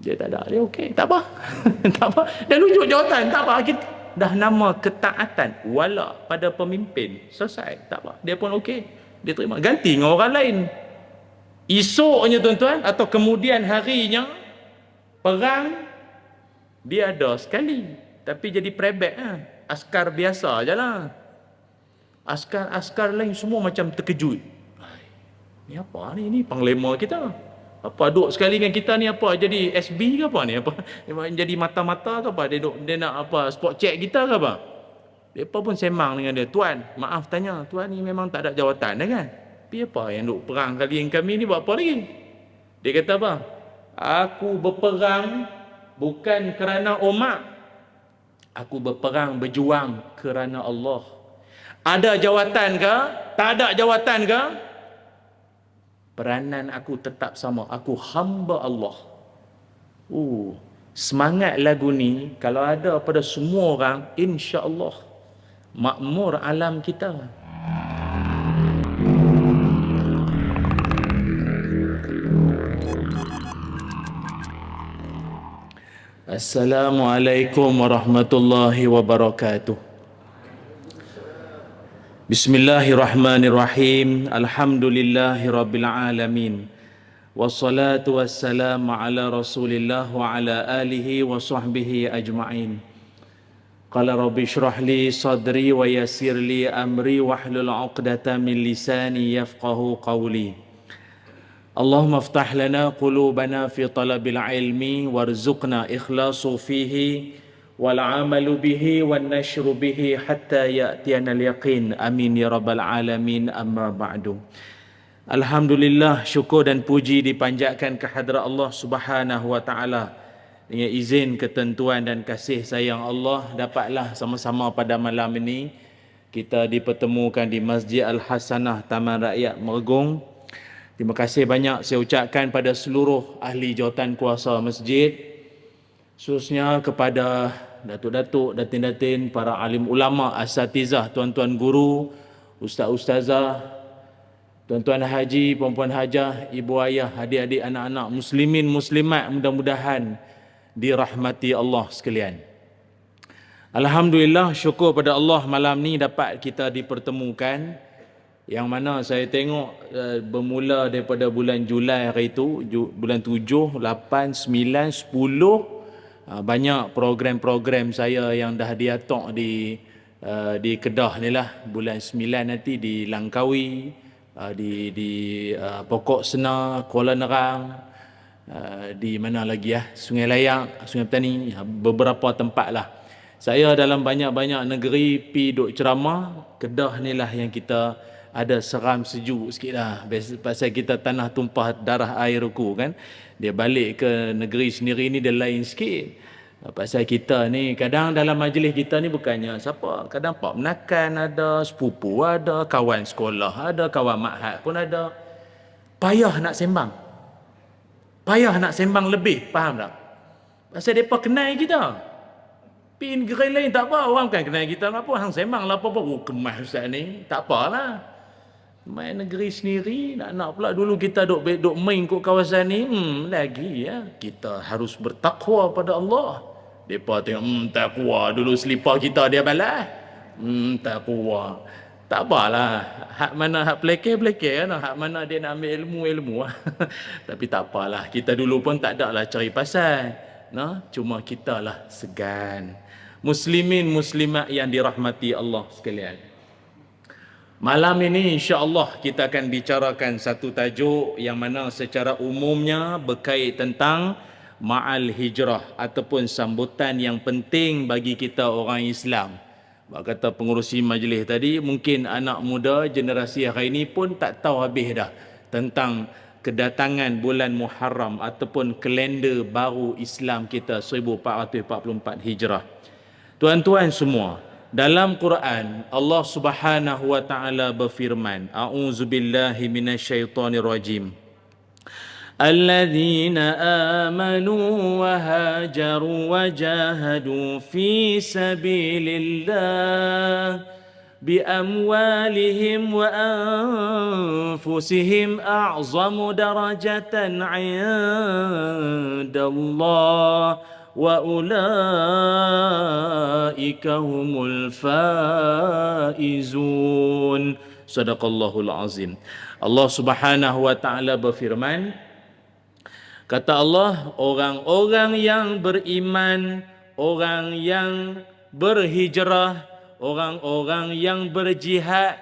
Dia tak ada, dia okey, tak apa. Tak apa. Dah tunjuk jawatan, tak apa. Kita dah nama ketaatan wala pada pemimpin, selesai, tak apa. Dia pun okey, dia terima, ganti dengan orang lain. Esoknya tuan-tuan atau kemudian harinya perang, dia ada sekali, tapi jadi prebet askar biasa je lah. Askar-askar lain semua macam terkejut. Ni apa ni? Ni panglima kita. Apa duk sekali dengan kita ni, apa jadi SB ke apa ni? Apa jadi mata-mata ke apa? Dia nak apa, spot check kita ke apa? Depa pun semang dengan dia, "Tuan, maaf tanya, tuan ni memang tak ada jawatan dah kan? Tapi apa yang duk perang kali dengan kami ni buat apa lagi?" Dia kata apa? "Aku berperang bukan kerana umat. Aku berperang berjuang kerana Allah. Ada jawatan ke? Tak ada jawatan ke? Peranan aku tetap sama. Aku hamba Allah." Semangat lagu ni kalau ada pada semua orang, insya-Allah makmur alam kita. Assalamualaikum warahmatullahi wabarakatuh. Bismillahirrahmanirrahim. Alhamdulillahi rabbil alamin. Wassalatu wassalamu ala Rasulillah wa ala alihi wa sahbihi ajma'in. Qala rabbi shrah li sadri wa yassir li amri wahlul 'uqdatam min lisani yafqahu qawli. Allahumma aftah lana qulubana fi talabil ilmi warzuqna ikhlasu fihi wal amalu bihi wan nashru bihi hatta ya'tiyana al yaqin. Amin ya rabbal alamin. Amma ba'du. Alhamdulillah, syukur dan puji dipanjatkan kehadrat Allah Subhanahu wa taala. Dengan izin, ketentuan dan kasih sayang Allah, dapatlah sama-sama pada malam ini kita dipertemukan di Masjid Al-Hasanah Taman Rakyat Mergung. Terima kasih banyak saya ucapkan pada seluruh ahli jawatan kuasa masjid, khususnya kepada datuk-datuk, datin-datin, para alim ulama, asatizah, tuan-tuan guru, ustaz-ustazah, tuan-tuan haji, puan-puan hajah, ibu ayah, adik-adik, anak-anak muslimin, muslimat, mudah-mudahan dirahmati Allah sekalian. Alhamdulillah, syukur pada Allah malam ni dapat kita dipertemukan, yang mana saya tengok bermula daripada bulan Julai hari itu, bulan 7, 8, 9, 10, banyak program-program saya yang dah diatok di Kedah ni lah. Bulan 9 nanti di Langkawi, di Pokok Sena, Kuala Nerang, di mana lagi Sungai Layak, Sungai Petani, beberapa tempat lah. Saya dalam banyak-banyak negeri pi duk ceramah. Kedah ni lah yang kita ada seram sejuk sikit lah. Pasal kita tanah tumpah darah air ku kan. Dia balik ke negeri sendiri ni dia lain sikit. Pasal kita ni kadang dalam majlis kita ni bukannya siapa, kadang pak menakan ada, sepupu ada, kawan sekolah ada, kawan mahat pun ada. Payah nak sembang. Payah nak sembang lebih, faham tak? Pasal depa kenal kita. Pin negeri lain tak apa, orang kan kenal kita apa, hang sembang lah apa-apa. Kemas ustaz ni. Tak apalah. Main negeri sendiri, nak pula dulu kita duk main kat kawasan ni, lagi kita harus bertakwa pada Allah. Depa tengok takwa, dulu selipar kita dia balas. Takwa. Tak apalah, hak mana hak pelekeh-pelekeh kan, hak mana dia nak ambil ilmu. Tapi tak apalah, kita dulu pun tak ada lah cari pasal. Cuma kita lah segan. Muslimin muslimat yang dirahmati Allah sekalian. Malam ini insya-Allah kita akan bicarakan satu tajuk yang mana secara umumnya berkait tentang ma'al hijrah ataupun sambutan yang penting bagi kita orang Islam. Kata pengurusi majlis tadi, mungkin anak muda generasi hari ini pun tak tahu habis dah tentang kedatangan bulan Muharram ataupun kalender baru Islam kita 1444 Hijrah. Tuan-tuan semua, dalam Quran Allah Subhanahu wa taala berfirman, a'udzubillahi minasyaitonir rajim. Alladzina amanu wa hajaru wa jahadu fi sabilillah bi amwalihim wa anfusihim a'zamu darajatan 'inda indallah wa ulaika humul faizun. Sadaqallahul azim. Allah Subhanahu wa taala berfirman, kata Allah, orang-orang yang beriman, orang yang berhijrah, orang-orang yang berjihad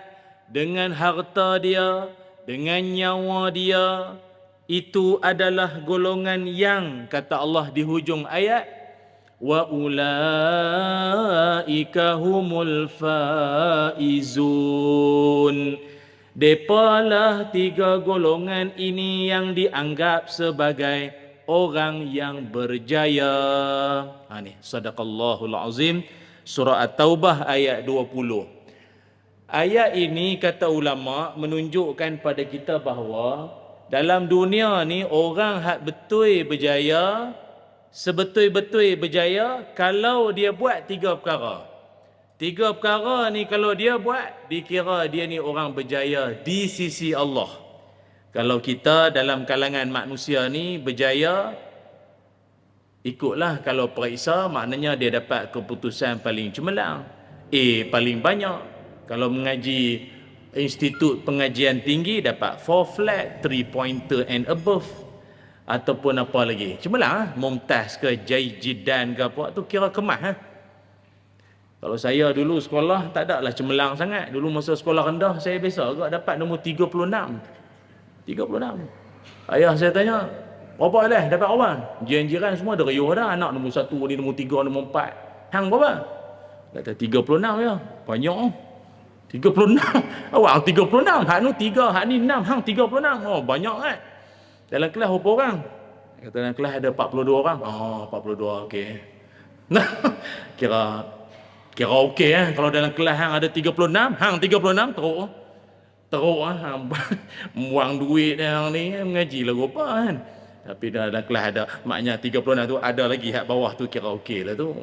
dengan harta dia, dengan nyawa dia, itu adalah golongan yang, kata Allah di hujung ayat, wa ulaika humul faizun. Depalah tiga golongan ini yang dianggap sebagai orang yang berjaya. Ni sadaqallahul azim, surah At-Taubah ayat 20. Ayat ini kata ulama menunjukkan pada kita bahawa dalam dunia ni orang hak betul berjaya, sebetul-betul berjaya kalau dia buat tiga perkara. Tiga perkara ni kalau dia buat, dikira dia ni orang berjaya di sisi Allah. Kalau kita dalam kalangan manusia ni berjaya, ikutlah kalau periksa, maknanya dia dapat keputusan paling cemerlang, paling banyak. Kalau mengaji institut pengajian tinggi, dapat 4 flat, 3 pointer and above. Ataupun apa lagi, cemerlang, Mumtaz ke Jaijidan ke apa, tu kira kemas. Kalau saya dulu sekolah, tak ada lah cemerlang sangat. Dulu masa sekolah rendah, saya biasa agak dapat nombor 36. Ayah saya tanya, berapa lah dapat kawan? Jiran-jiran semua ada riuh dah. Anak nombor 1, ni nombor 3, nombor 4. Hang berapa? Kata 36 ya. Banyak. 36. Awak 36. Hak ni 3, hak ni 6. Hang 36. Oh, banyak kan? Dalam kelas berapa orang? Kata dalam kelas ada 42 orang. Oh, 42. Okey. Nah, kira okey kalau dalam kelas hang ada 36, hang 36 teruk hang buang duit hang ni mengaji lah apa kan. Tapi dalam kelas ada maknya 36 tu, ada lagi hak bawah tu kira okey lah tu.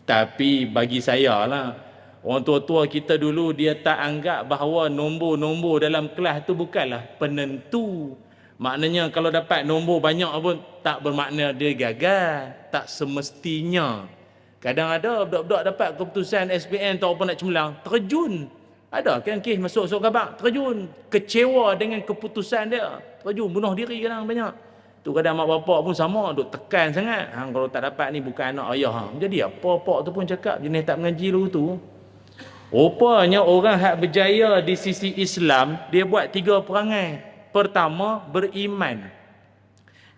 Tapi bagi saya lah, orang tua-tua kita dulu dia tak anggap bahawa nombor-nombor dalam kelas tu bukanlah penentu. Maknanya kalau dapat nombor banyak pun tak bermakna dia gagal, tak semestinya. Kadang ada budak-budak dapat keputusan SPM tak apa nak cemerlang, terjun. Ada kan kes masuk khabak, terjun, kecewa dengan keputusan dia, terjun bunuh diri kadang banyak. Tu kadang mak bapak pun sama, duk tekan sangat. Hang kalau tak dapat ni bukan anak ayah hang. Jadi apa-apa tu pun cakap jenis tak mengaji lu tu. Rupanya orang hak berjaya di sisi Islam, dia buat 3 perangai. Pertama, beriman.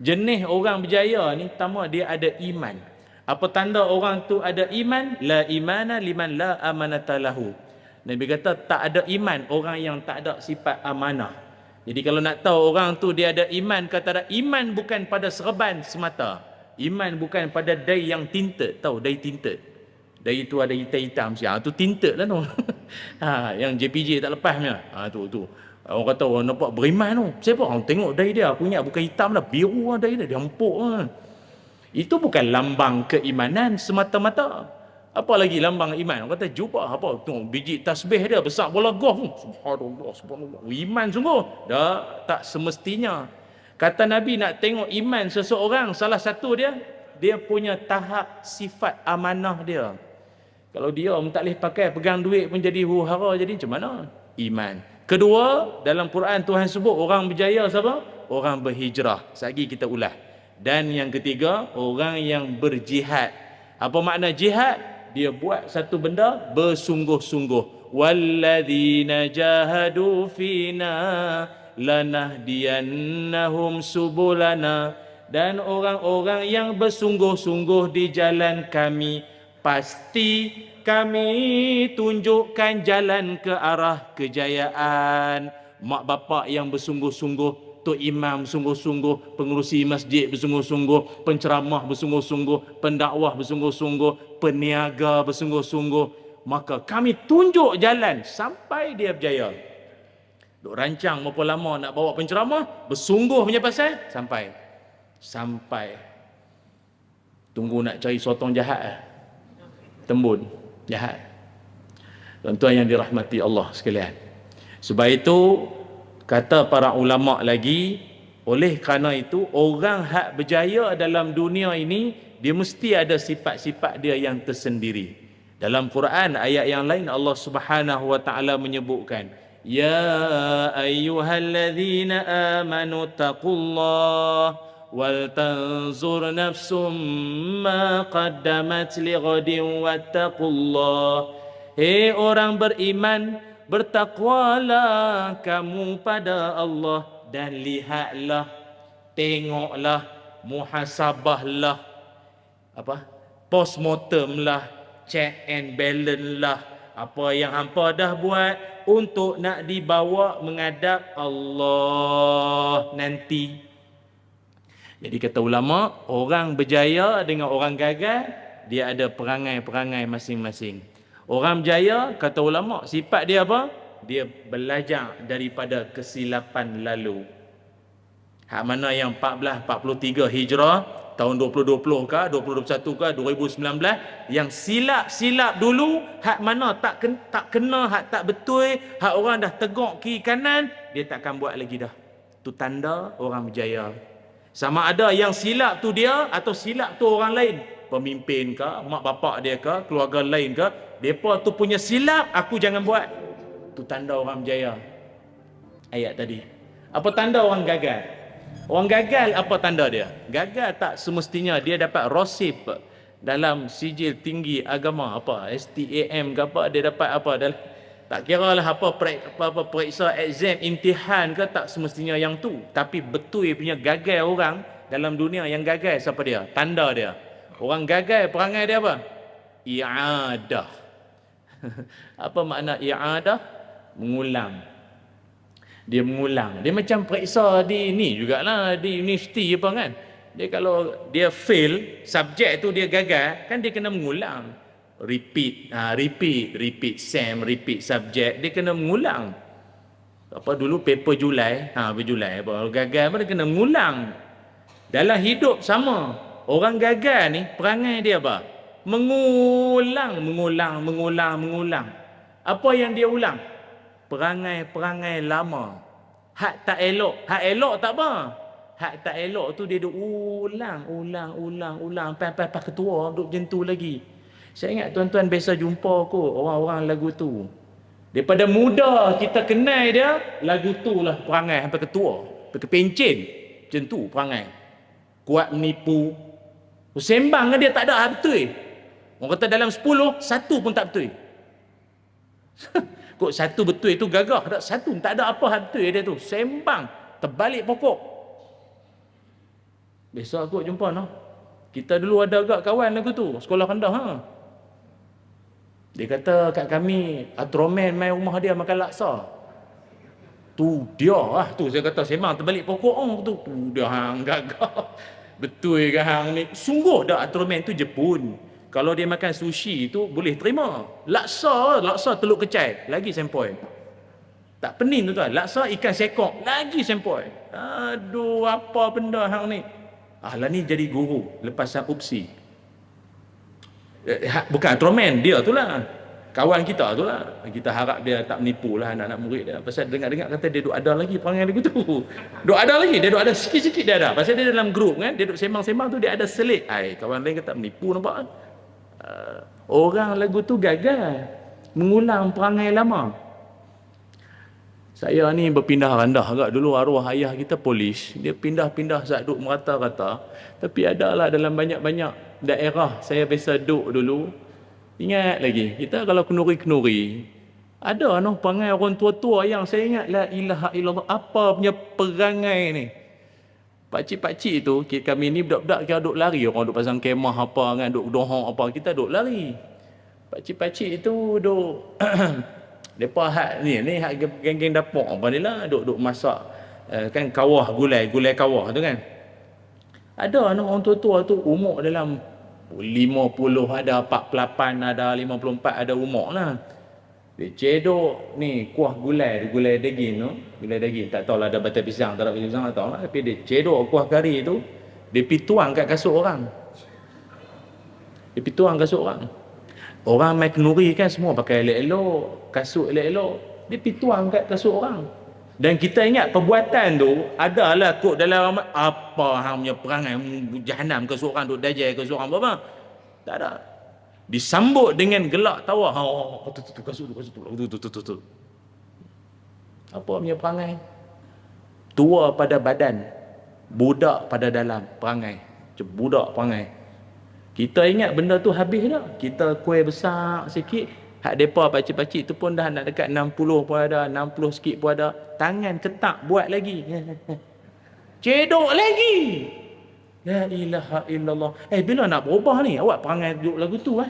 Jenis orang berjaya ni, pertama dia ada iman. Apa tanda orang tu ada iman? La imana liman la amanata lahu. Nabi kata tak ada iman orang yang tak ada sifat amanah. Jadi kalau nak tahu orang tu dia ada iman, kata ada iman bukan pada serban semata. Iman bukan pada dai yang tinted. Tahu dai tinted? Dai itu ada hitam-hitam siang. Tu tinted lah tu. Yang JPJ tak lepasnya. Tu. Orang kata orang nampak beriman tu. Siapa orang tengok dai dia? Aku ingat bukan hitam lah, biru lah dai dia. Dia empuk lah. Itu bukan lambang keimanan semata-mata. Apa lagi lambang iman? Orang kata jubah apa? Tengok biji tasbih dia besar bola golf. Subhanallah. Iman sungguh. Dah tak semestinya. Kata Nabi nak tengok iman seseorang, salah satu dia punya tahap sifat amanah dia. Kalau dia tak boleh pakai pegang duit pun jadi huru-hara, jadi macam mana? Iman. Kedua, dalam Quran Tuhan sebut orang berjaya siapa? Orang berhijrah. Sekali kita ulas. Dan yang ketiga, orang yang berjihad. Apa makna jihad? Dia buat satu benda bersungguh-sungguh. Walladzina jahadu fina lanahdiyannahum subulana. Dan orang-orang yang bersungguh-sungguh di jalan kami, pasti kami tunjukkan jalan ke arah kejayaan. Mak bapak yang bersungguh-sungguh, tok imam sungguh-sungguh, pengurusi masjid bersungguh-sungguh, penceramah bersungguh-sungguh, pendakwah bersungguh-sungguh, peniaga bersungguh-sungguh, maka kami tunjuk jalan sampai dia berjaya. Duk rancang berapa lama nak bawa penceramah, bersungguh punya pasal sampai. Tunggu nak cari sotong jahat tembun jahat. Tuan-tuan yang dirahmati Allah sekalian. Sebab itu kata para ulama lagi, Oleh kerana itu, orang hak berjaya dalam dunia ini, dia mesti ada sifat-sifat dia yang tersendiri. Dalam Quran, ayat yang lain Allah Subhanahu wa taala menyebutkan, ya ayyuhalladzina amanu taqullah wal tanzur nafsum ma qaddamat lighadin wattaqullah. Hei orang beriman, bertakwalah kamu pada Allah dan lihatlah, tengoklah, muhasabahlah, postmortem lah, check and balance lah, apa yang hampa dah buat untuk nak dibawa menghadap Allah nanti. Jadi kata ulama, orang berjaya dengan orang gagal, dia ada perangai-perangai masing-masing. Orang berjaya, kata ulama, sifat dia apa? Dia belajar daripada kesilapan lalu. Hak mana yang 1443 Hijrah, tahun 2020 ke, 2021 ke, 2019, yang silap-silap dulu, hak mana tak kena, hak tak betul, hak orang dah tegak kiri kanan, dia takkan buat lagi dah. Tu tanda orang berjaya. Sama ada yang silap tu dia atau silap tu orang lain, pemimpin ke, mak bapak dia ke, keluarga lain ke, depa tu punya silap, aku jangan buat. Tu tanda orang berjaya. Ayat tadi. Apa tanda orang gagal? Orang gagal, apa tanda dia? Gagal tak semestinya dia dapat rosip dalam sijil tinggi agama, apa STAM ke apa, dia dapat apa dalam, tak kira lah apa periksa exam, imtihan ke, tak semestinya yang tu. Tapi betul punya gagal orang dalam dunia, yang gagal siapa dia? Tanda dia. Orang gagal, perangai dia apa? I'adah. Apa makna i'adah? Mengulang. Dia mengulang. Dia macam periksa di ni jugalah, di universiti apa kan. Dia kalau dia fail, subjek tu dia gagal, kan dia kena mengulang. Repeat SEM, repeat subjek, dia kena mengulang. Apa dulu paper Julai, Julai apa gagal apa, dia kena mengulang. Dalam hidup sama. Orang gagal ni perangai dia apa? Mengulang. Apa yang dia ulang? Perangai-perangai lama. Hak tak elok tak apa. Hak tak elok tu dia duk ulang sampai ketua duk macam tu lagi. Saya ingat tuan-tuan biasa jumpa kot orang-orang lagu tu. Daripada muda kita kenal dia, lagu tu lah perangai sampai ketua, sampai kepencen. Macam tu perangai. Kuat menipu. Sembang kan dia tak ada hak betul. Orang kata dalam 10, satu pun tak betul. Kok satu betul itu gagah, tak satu tak ada apa hak betul dia tu. Sembang, terbalik pokok. Biasa aku jumpa noh. Kita dulu ada agak kawan lagu tu, sekolah rendah Dia kata kat kami, Atroman main rumah dia makan laksa. Tu dia tu saya kata sembang terbalik pokok tu dia hang gagah. Betul ke hang ni? Sungguh dah Atroman tu Jepun. Kalau dia makan sushi tu boleh terima. Laksa telur kecai lagi sempoi. Tak pening tu tuan. Laksa ikan sekok lagi sempoi. Aduh, apa benda hang ni? Lah ni jadi guru lepas upsi. Bukan Atroman, dia tu lah. Kawan kita tu lah. Kita harap dia tak menipu lah anak-anak murid dia. Pasal dengar-dengar kata dia duk ada lagi perangai lagu tu. Duk ada lagi. Dia duk ada sikit-sikit dia ada. Pasal dia dalam grup kan. Dia duk sembang-sembang tu dia ada selit. Kawan lain kata menipu nampak kan. Orang lagu tu gagal mengulang perangai lama. Saya ni berpindah randah agak dulu, arwah ayah kita polis. Dia pindah-pindah saat duk merata-rata. Tapi adalah dalam banyak-banyak daerah saya biasa duk dulu. Ingat lagi, kita kalau kenuri-kenuri, ada perangai orang tua-tua yang saya ingat, la ilaha illallah, apa punya perangai ni. Pakcik-pakcik tu, kami ni budak-budak kira duk lari, orang duk pasang kemah apa kan, duk dohong apa, kita duk lari. Pakcik-pakcik tu duk depa hak ni hak geng-geng dapur apa ni lah, duk masak kan kawah, gulai kawah tu kan. Ada orang tua-tua tu umur dalam 50 ada, 48 ada, 54 ada umur lah. Dia cedok ni kuah gulai daging tu, gulai daging, tak tahulah ada batai pisang tak ada batai pisang tak tahu lah, tapi dia cedok kuah kari tu, dia pi tuang kat kasut orang. Orang main kenuri kan semua pakai elok-elok, kasut elok-elok, dia pi tuang kat kasut orang. Dan kita ingat perbuatan tu adalah kot dalam apa hang punya perangai jahanam ke seorang duk dajal ke seorang apa. Tak ada. Disambut dengan gelak tawa. Tu kasut tu. Apa punya perangai? Tua pada badan, budak pada dalam perangai. Budak perangai. Kita ingat benda tu habis dah. Kita kuih besar sikit. Hak depa pakcik-pakcik tu pun dah nak dekat 60 pun ada, 60 sikit pun ada. Tangan ketak buat lagi. Cedok lagi. La ilaha illallah. Bila nak berubah ni? Awak perangai duduk lagu tu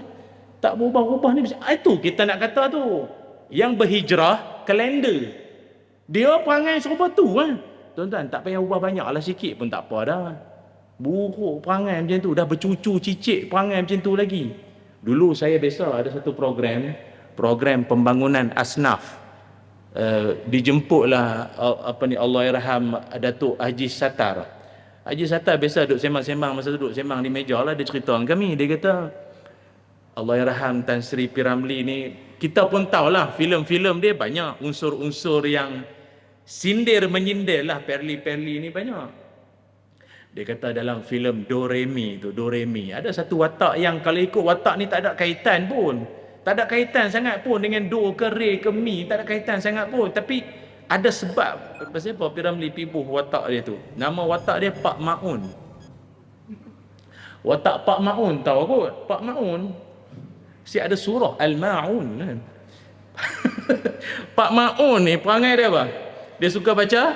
tak berubah-ubah ni. Itu kita nak kata tu. Yang berhijrah, kalender. Dia perangai serupa tu Tuan-tuan, tak payah ubah banyak lah, sikit pun tak apa dah. Buruk perangai macam tu, dah bercucu cicit perangai macam tu lagi. Dulu saya biasa ada satu program pembangunan asnaf. Dijemputlah Allahyarham Datuk Haji Sattar. Haji Sattar biasa duduk sembang-sembang, masa duduk sembang di meja lah, dia cerita dengan kami. Dia kata, Allahyarham Tan Sri P. Ramlee ni, kita pun tahulah filem-filem dia banyak unsur-unsur yang sindir menyindir lah. Perli ni banyak. Dia kata dalam filem Do Re Mi ada satu watak yang kalau ikut watak ni tak ada kaitan pun. Tak ada kaitan sangat pun dengan Do ke Re ke Mi, tak ada kaitan sangat pun. Tapi ada sebab. Pasal apa P. Ramlee pibuh watak dia tu? Nama watak dia Pak Maun. Watak Pak Maun tahu kot? Pak Maun si ada surah Al-Ma'un kan. Pak Maun ni perangai dia apa? Dia suka baca?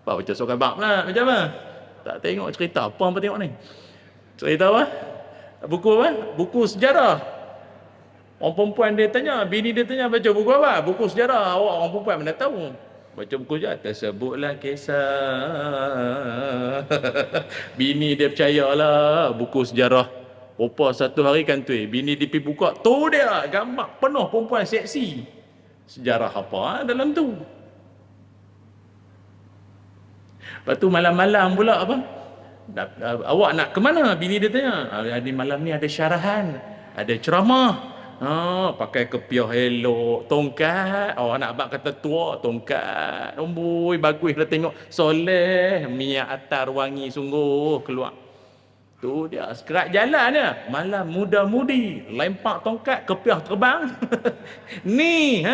Baca surah bab lah. Macam mana? Tak tengok cerita apa tengok ni. Cerita apa? Buku apa? Buku sejarah. Orang perempuan dia tanya, bini dia tanya baca buku apa? Buku sejarah. Awak orang perempuan mana tahu? Baca buku sejarah. Tersebutlah kisah. Bini dia percayalah buku sejarah. Rupa satu hari kan tu bini dia pergi buka, tu dia gambar penuh perempuan seksi. Sejarah apa dalam tu? Lepas tu malam-malam pula apa? Awak nak ke mana? Bini dia tanya. Di malam ni ada syarahan, ada ceramah. Pakai kepiah elok, tongkat. Awak nak abang kata tua, tongkat. Amboi, baguslah tengok. Soleh, minyak atar wangi sungguh keluar. Tu dia, sekerat jalan dia. Malam muda-mudi, lempak tongkat, kepiah terbang. Ni,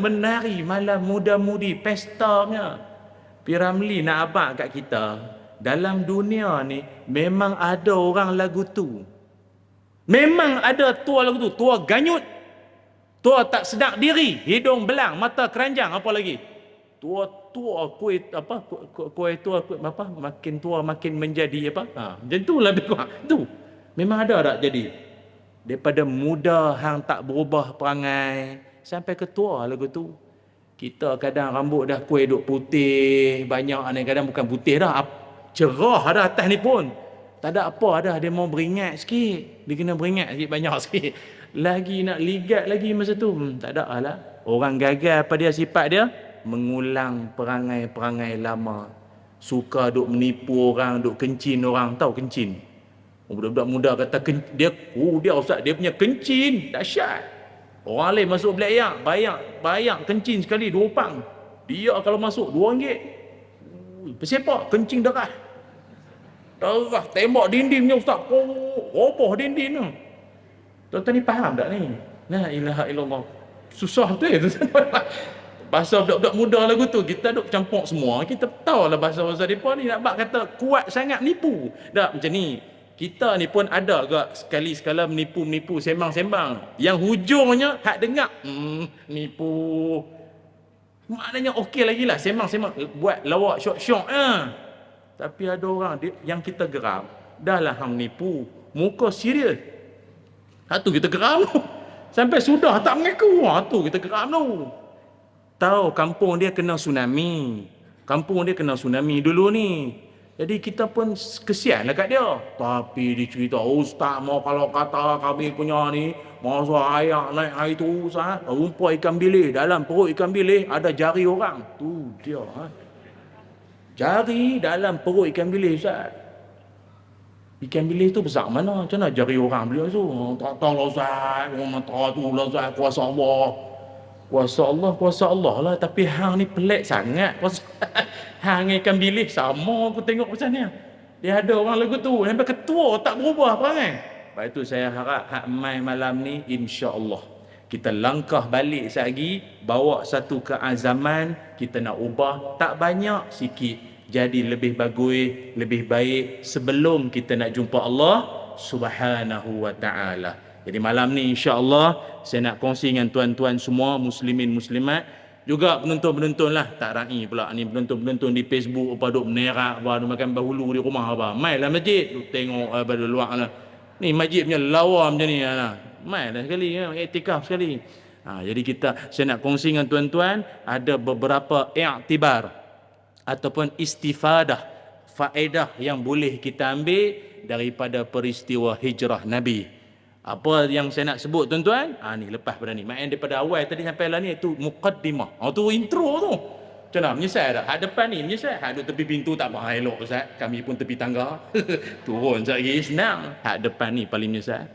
menari malam muda-mudi, pestanya. P. Ramlee nak abang kat kita, dalam dunia ni memang ada orang lagu tu. Memang ada tua lagu tu, tua ganyut, tua tak sedar diri, hidung belang, mata keranjang, apa lagi? Tua kuih apa? Kuih tua kuih apa? Makin tua makin menjadi apa? Macam tu lah lebih kurang. Tu. Memang ada tak jadi? Daripada muda hang tak berubah perangai sampai ke tua lagu tu. Kita kadang rambut dah kuih duk putih, banyak ni kadang bukan putih dah, cerah dah atas ni pun. Tak ada apa dah, dia mau beringat sikit. Dia kena beringat sikit, banyak sikit. Lagi nak ligat lagi masa tu. Tak ada lah. Orang gagal apa dia sifat dia? Mengulang perangai-perangai lama. Suka duk menipu orang, duk kencin orang. Tahu kencin? Budak-budak muda kata dia Ustaz, dia punya kencin dahsyat. Orang lain masuk belayak, bayar kencin sekali 2 pang. Dia kalau masuk RM2. Persepak kencing darah. Darah tembak dinding ni Ustaz. Roboh dinding tu. Tuan-tuan ni faham tak ni? La ilaha illallah. Susah tu bahasa budak-budak muda lagu tu, kita duk campur semua. Kita tahu lah bahasa-bahasa mereka ni nak kata kuat sangat nipu. Tak macam ni. Kita ni pun ada agak sekali-sekala menipu-menipu, sembang-sembang. Yang hujungnya hak dengar, nipu. Maknanya okey lagi lah, sembang-sembang, buat lawak syok-syok. Tapi ada orang yang kita geram, dah lah hang nipu, muka serius. Tu kita geram. Sampai sudah tak mengaku. Tu kita geram tu. Tahu kampung dia kena tsunami. Kampung dia kena tsunami dulu ni. Jadi kita pun kesian lah kat dia. Tapi dia cerita, Ustaz mau kalau kata kami punya ni, masa ayak naik air tu Ustaz, rumput ikan bilis, dalam perut ikan bilis ada jari orang. Tu dia. Jari dalam perut ikan bilis Ustaz. Ikan bilis tu besar mana? Macam mana jari orang beliau tu? Tak tahu lah Ustaz. Orang mata tu lah Ustaz, kuasa Allah. Kuasa Allah lah. Tapi hang ni pelik sangat. Kuasa hang ikan bilis sama aku tengok macam ni. Dia ada orang lagu tu sampai ketua tak berubah perangai. Lepas itu saya harap hak mai malam ni insya-Allah kita langkah balik lagi, bawa satu keazaman, kita nak ubah tak banyak, sikit, jadi lebih bagus, lebih baik sebelum kita nak jumpa Allah Subhanahu wa taala. Jadi malam ni insya-Allah saya nak kongsi dengan tuan-tuan semua muslimin muslimat, juga penonton-penonton lah, tak rai pula ni penonton-penonton di Facebook apa duk menerak apa duk makan bahulu di rumah apa. Mailah masjid duk tengok apa luar lah. Ni masjid punya lawa macam ni lah. Mailah sekali ya, iktikaf sekali. Jadi saya nak kongsi dengan tuan-tuan ada beberapa i'tibar ataupun istifadah, faedah yang boleh kita ambil daripada peristiwa hijrah Nabi. Apa yang saya nak sebut tuan-tuan? Ni lepas pada ni. Main daripada awal tadi sampai lah ni itu muqaddimah. Tu intro tu. Macam mana? Menyesal tak? Hak depan ni menyesal. Hak duduk tepi pintu tak apa elok Ustaz. Kami pun tepi tangga. Turun sekejap lagi senang. Hak depan ni paling menyesal.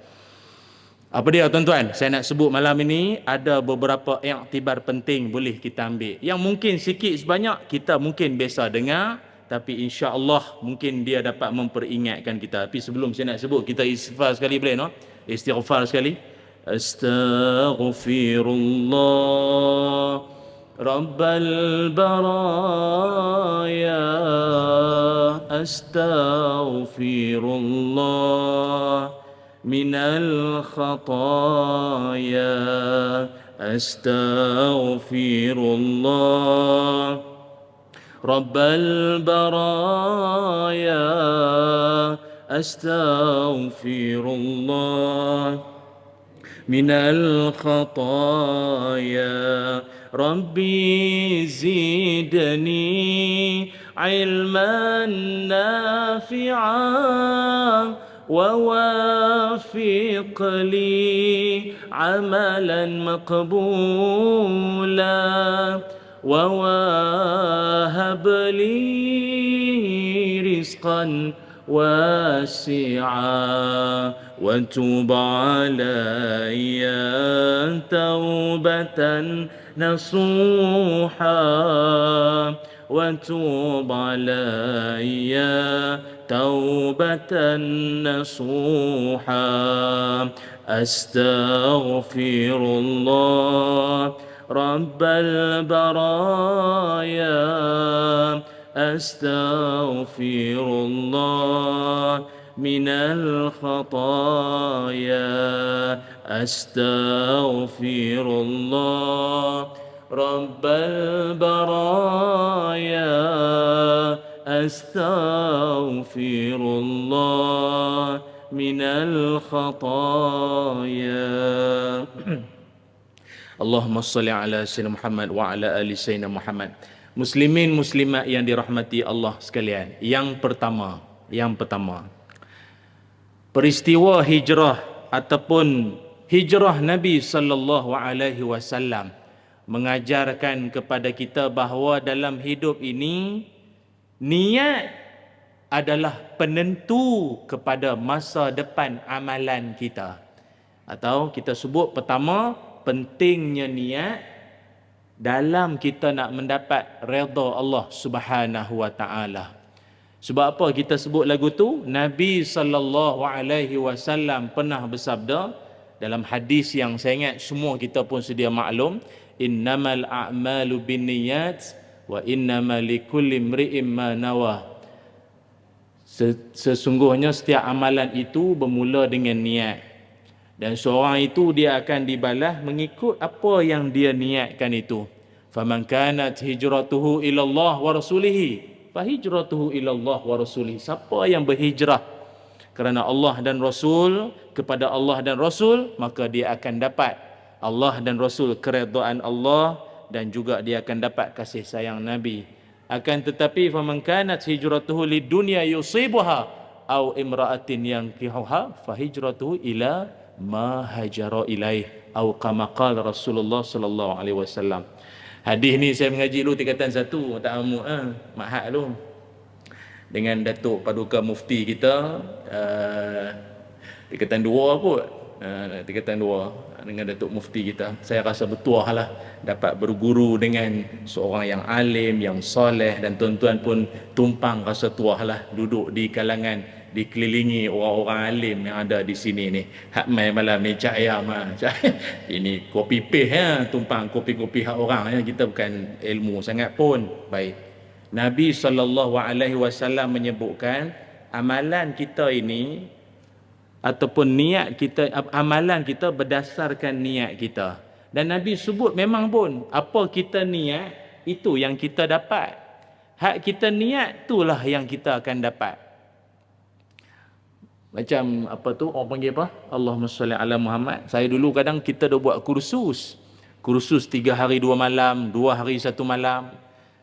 Apa dia tuan-tuan? Saya nak sebut malam ini ada beberapa iktibar penting boleh kita ambil. Yang mungkin sikit sebanyak kita mungkin biasa dengar, tapi insya-Allah mungkin dia dapat memperingatkan kita. Tapi sebelum saya nak sebut, kita istighfar sekali boleh no? Istighfar sekali. Astaghfirullah Rabbal baraya. Astaghfirullah minal khataya. Astaghfirullah Rabbal baraya. Astaghfirullah minal khataya. Rabbi zidni ilman nafi'an ووافق لي عملا مقبولا ووهب لي رزقا واسعا وتب علي توبة نصوحا وتب علي توبة نصوحا أستغفر الله رب البرايا. أستغفر الله من الخطايا. أستغفر الله رب البرايا. أستغفر الله من الخطايا. اللهم صل على سيدنا محمد وعلى آل سيدنا محمد. Muslimin muslimat yang dirahmati Allah sekalian. Yang pertama, peristiwa hijrah ataupun hijrah Nabi sallallahu alaihi wasallam mengajarkan kepada kita bahawa dalam hidup ini niat adalah penentu kepada masa depan amalan kita. Atau kita sebut pertama, pentingnya niat dalam kita nak mendapat redha Allah Subhanahu wa taala. Sebab apa kita sebut lagu tu? Nabi sallallahu alaihi wasallam pernah bersabda dalam hadis yang saya ingat semua kita pun sedia maklum, innamal a'malu binniyat wa innamal likulli imri'in ma nawa. Sesungguhnya setiap amalan itu bermula dengan niat. Dan seorang itu dia akan dibalas mengikut apa yang dia niatkan itu. Faman kanat hijratuhu ila Allah wa rasulih, fa hijratuhu ila Allah wa rasulih. Siapa yang berhijrah kerana Allah dan Rasul, kepada Allah dan Rasul, maka dia akan dapat Allah dan Rasul, keredaan Allah, dan juga dia akan dapat kasih sayang Nabi. Akan tetapi faman kanat hijratuhu lidunya yusibuha au imra'atin yankihuha fa hijratuhu ila ma hajara ilaih atau kama qala Rasulullah sallallahu alaihi wasallam. Hadis ni saya mengaji dulu tingkatan 1 ta'amu mahak lu dengan Datuk Paduka Mufti kita tingkatan 2 kot. Tingkatan 2 dengan Datuk Mufti kita. Saya rasa bertuah lah dapat berguru dengan seorang yang alim, yang soleh, dan tuan-tuan pun tumpang rasa tuah lah duduk di kalangan, dikelilingi orang-orang alim yang ada di sini ni. Hak mai malam ni cak ayam ini kopi peh ya, tumpang kopi-kopi hak orang ya. Kita bukan ilmu sangat pun. Baik. Nabi SAW menyebutkan amalan kita ini ataupun niat kita, amalan kita berdasarkan niat kita. Dan Nabi sebut memang pun apa kita niat itu yang kita dapat. Hak kita niat itulah yang kita akan dapat. Macam apa tu orang panggil apa? Allahumma salli ala Muhammad. Saya dulu kadang kita dah buat kursus. Kursus 3 hari 2 malam, 2 hari 1 malam.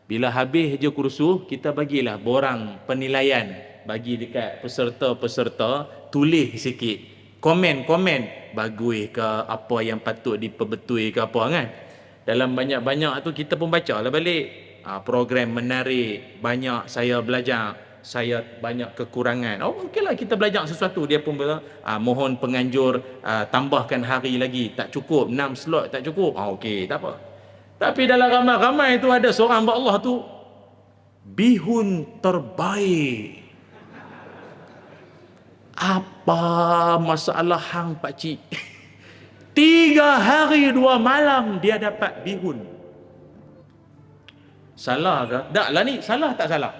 Bila habis je kursus, kita bagilah borang penilaian. Bagi dekat peserta-peserta, tulis sikit. Komen-komen. Bagus ke, apa yang patut diperbetui ke apa kan. Dalam banyak-banyak tu kita pun baca lah balik. Program menarik, banyak saya belajar. Saya banyak kekurangan. Okeylah kita belajar sesuatu. Dia pun bilang, mohon penganjur tambahkan hari lagi. Tak cukup, 6 slot tak cukup. Okey, tak apa. Tapi dalam ramai-ramai tu ada seorang hamba Allah tu bihun terbaik. Apa masalah hang pakcik? 3 hari 2 malam dia dapat bihun. Salah ke? Tak lah ni, salah tak salah?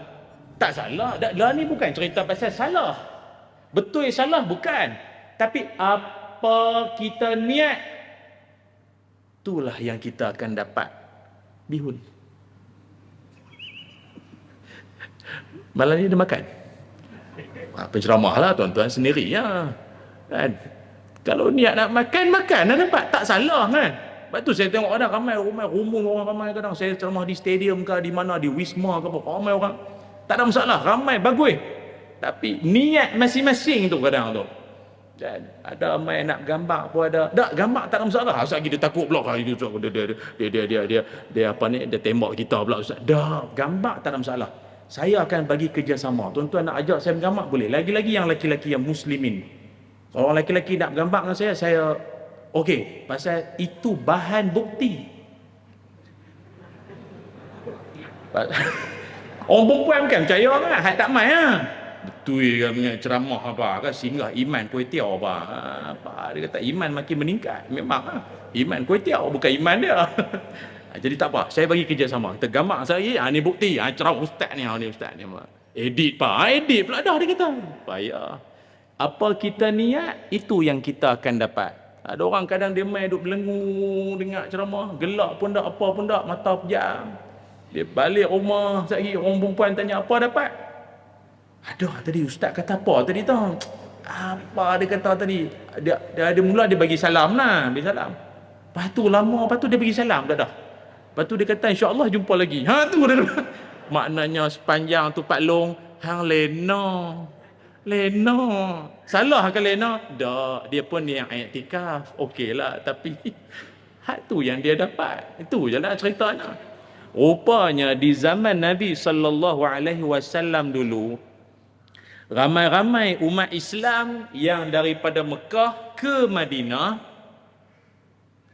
Tak salah. Tak lah ni bukan cerita pasal salah. Betul salah bukan. Tapi apa kita niat, itulah yang kita akan dapat bihun. Malam ni dia makan. Penceramah lah tuan-tuan sendiri ya. Kan? Kalau niat nak makan, makan dah dapat. Tak salah kan. Sebab tu saya tengok ada ramai rumun orang ramai kadang. Saya ceramah di stadium ke, di mana, di Wisma ke apa. Ramai orang. Tak ada masalah. Ramai, bagus. Tapi niat masing-masing tu kadang tu. Dan ada main nak gambar pun ada. Tak, gambar tak ada masalah. Asal kita takut pula. Dia apa ni, dia tembak kita pula. Dah, gambar tak ada masalah. Saya akan bagi kerjasama. Tuan-tuan nak ajak saya bergambar boleh. Lagi-lagi yang laki-laki yang muslimin. Orang laki-laki nak bergambar dengan saya okey. Pasal itu bahan bukti. Orang perempuan bukan percaya kan? Tak main lah. Betul kan punya ceramah apa kan? Singgah iman kuih tiaw apa. Dia kata iman makin meningkat. Memang lah. Iman kuih tiaw bukan iman dia. Jadi tak apa, saya bagi kerjasama. Kita gambar saya, ni bukti. Cerah ustaz ni ustaz ni. Edit pak, edit pula dah dia kata. Payah. Apa kita niat, itu yang kita akan dapat. Ada orang kadang dia main duduk belengu dengar ceramah, gelak pun tak, apa pun tak, mata pejam. Dia balik rumah, sekali orang perempuan tanya apa dapat? Aduh, tadi ustaz kata apa tadi tu? Apa dia kata tadi? Dia mula dia bagi salam lah, bagi salam. Lepas tu lama, lepas tu dia bagi salam dah. Lepas tu dia kata insya-Allah jumpa lagi. Tu dia. Maknanya sepanjang tu Pak Long hang lena. Salah ke lena? Tak, dia pun yang iktikaf. Okeylah, tapi hak tu yang dia dapat. Itu jelah ceritanya. Rupanya di zaman Nabi SAW dulu, ramai-ramai umat Islam yang daripada Mekah ke Madinah,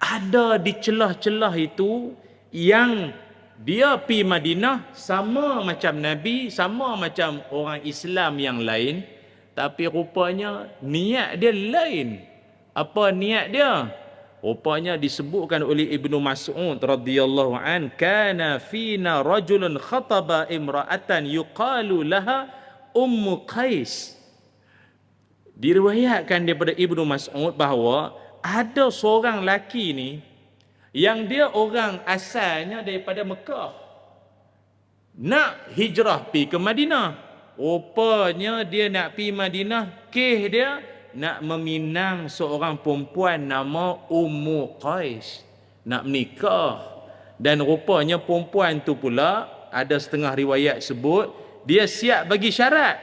ada di celah-celah itu yang dia pi Madinah sama macam Nabi, sama macam orang Islam yang lain, tapi rupanya niat dia lain. Apa niat dia? Rupanya disebutkan oleh Ibnu Mas'ud radhiyallahu an, kana fina rajulun khataba imra'atan yuqalu laha Ummu Qais. Diriwayatkan daripada Ibnu Mas'ud bahawa ada seorang lelaki ni yang dia orang asalnya daripada Mekah, nak hijrah pi ke Madinah. Rupanya dia nak pi Madinah, kes dia nak meminang seorang perempuan nama Ummu Qais, nak menikah. Dan rupanya perempuan tu pula, ada setengah riwayat sebut, dia siap bagi syarat.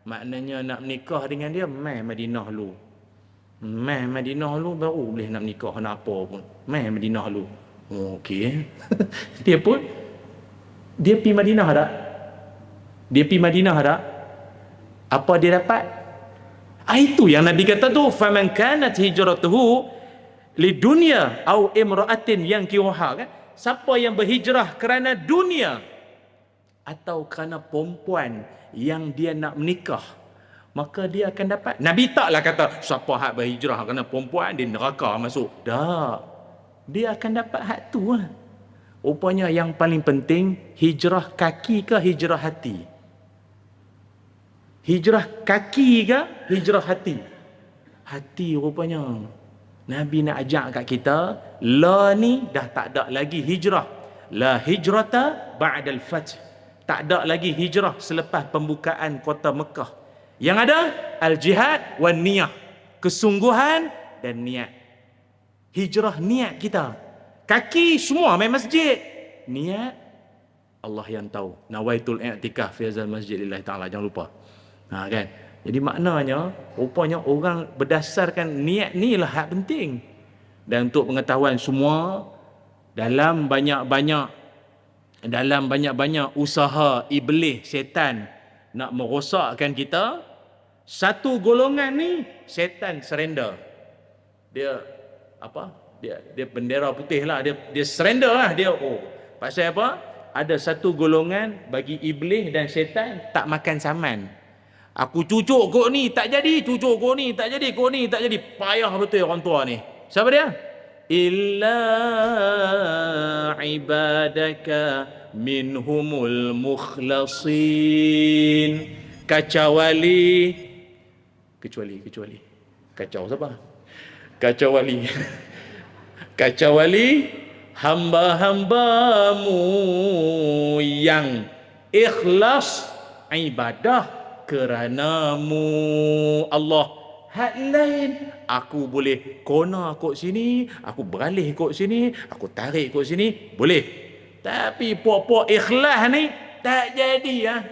Maknanya nak menikah dengan dia, mai Madinah lu. Mai Madinah lu baru boleh nak menikah, nak apa pun. Mai Madinah lu. Okey. Dia pun dia pi Madinah tak? Dia pi Madinah tak? Apa dia dapat? Itu yang Nabi kata tu, faman kanat hijratuhu lidunya au imra'atin yankihuha, kan? Siapa yang berhijrah kerana dunia atau kerana perempuan yang dia nak menikah, maka dia akan dapat. Nabi taklah kata siapa hak berhijrah kerana perempuan dia neraka masuk. Tak. Dia akan dapat hak tu lah. Rupanya yang paling penting hijrah kaki ke hijrah hati? Hijrah kaki ke hijrah hati? Hati rupanya. Nabi nak ajak kat kita, la ni dah tak ada lagi hijrah. La hijrata ba'dal fath. Tak ada lagi hijrah selepas pembukaan kota Mekah. Yang ada al-jihad wan niyah. Kesungguhan dan niat. Hijrah niat kita. Kaki semua main masjid. Niat Allah yang tahu. Nawaitul i'tikaf fi hadzal masjid lillahi ta'ala. Jangan lupa. Kan? Jadi maknanya, rupanya orang berdasarkan niat ni lah hak penting. Dan untuk pengetahuan semua, dalam banyak-banyak usaha iblis, syaitan nak merosakkan kita, satu golongan ni syaitan surrender. Dia apa? Dia bendera putih lah, dia surrender lah dia. Pasal apa? Ada satu golongan bagi iblis dan syaitan tak makan saman. Aku cucuk kau ni tak jadi, cucuk kau ni tak jadi, kau ni tak jadi. Payah betul orang tua ni. Siapa dia? Illa ibadaka minhumul mukhlasin. Kecuali kacau siapa? Kecuali hamba-hambamu yang ikhlas ibadah keranamu Allah. Hak lain aku boleh kona kok sini, aku beralih kok sini, aku tarik kok sini, boleh. Tapi puak-puak ikhlas ni tak jadi ya.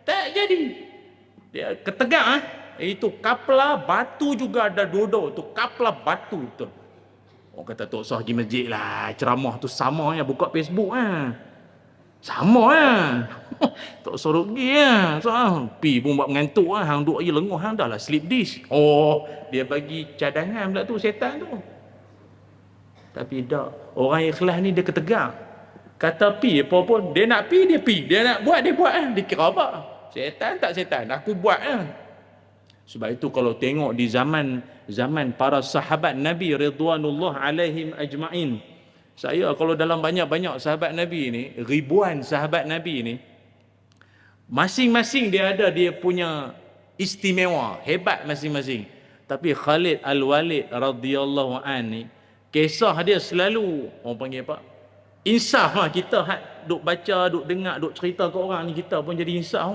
Tak jadi. Dia ketegak itu kapla batu juga ada duduk tu, kapla batu tu. Orang kata tak usah pergi masjid lah, ceramah tu sama ya, buka Facebook sama tak suruh pergi pi pun buat mengantuk hang duk je lenguh hang dah lah sleep disk. Dia bagi cadangan pula tu setan tu. Tapi tak, orang ikhlas ni dia ketegak. Kata pi apa pun, dia nak pi dia pi, dia nak buat dia buat dia kira apa? Setan tak setan, aku buat Sebab itu kalau tengok di zaman para sahabat Nabi ridwanullah alaihim ajma'in, saya kalau dalam banyak-banyak sahabat Nabi ni, ribuan sahabat Nabi ni, masing-masing dia ada dia punya istimewa, hebat masing-masing. Tapi Khalid Al-Walid radhiyallahu an ni, kisah dia selalu orang panggil apa? Insaf lah. Kita duk baca, duk dengar, duk cerita ke orang ni, kita pun jadi insaf.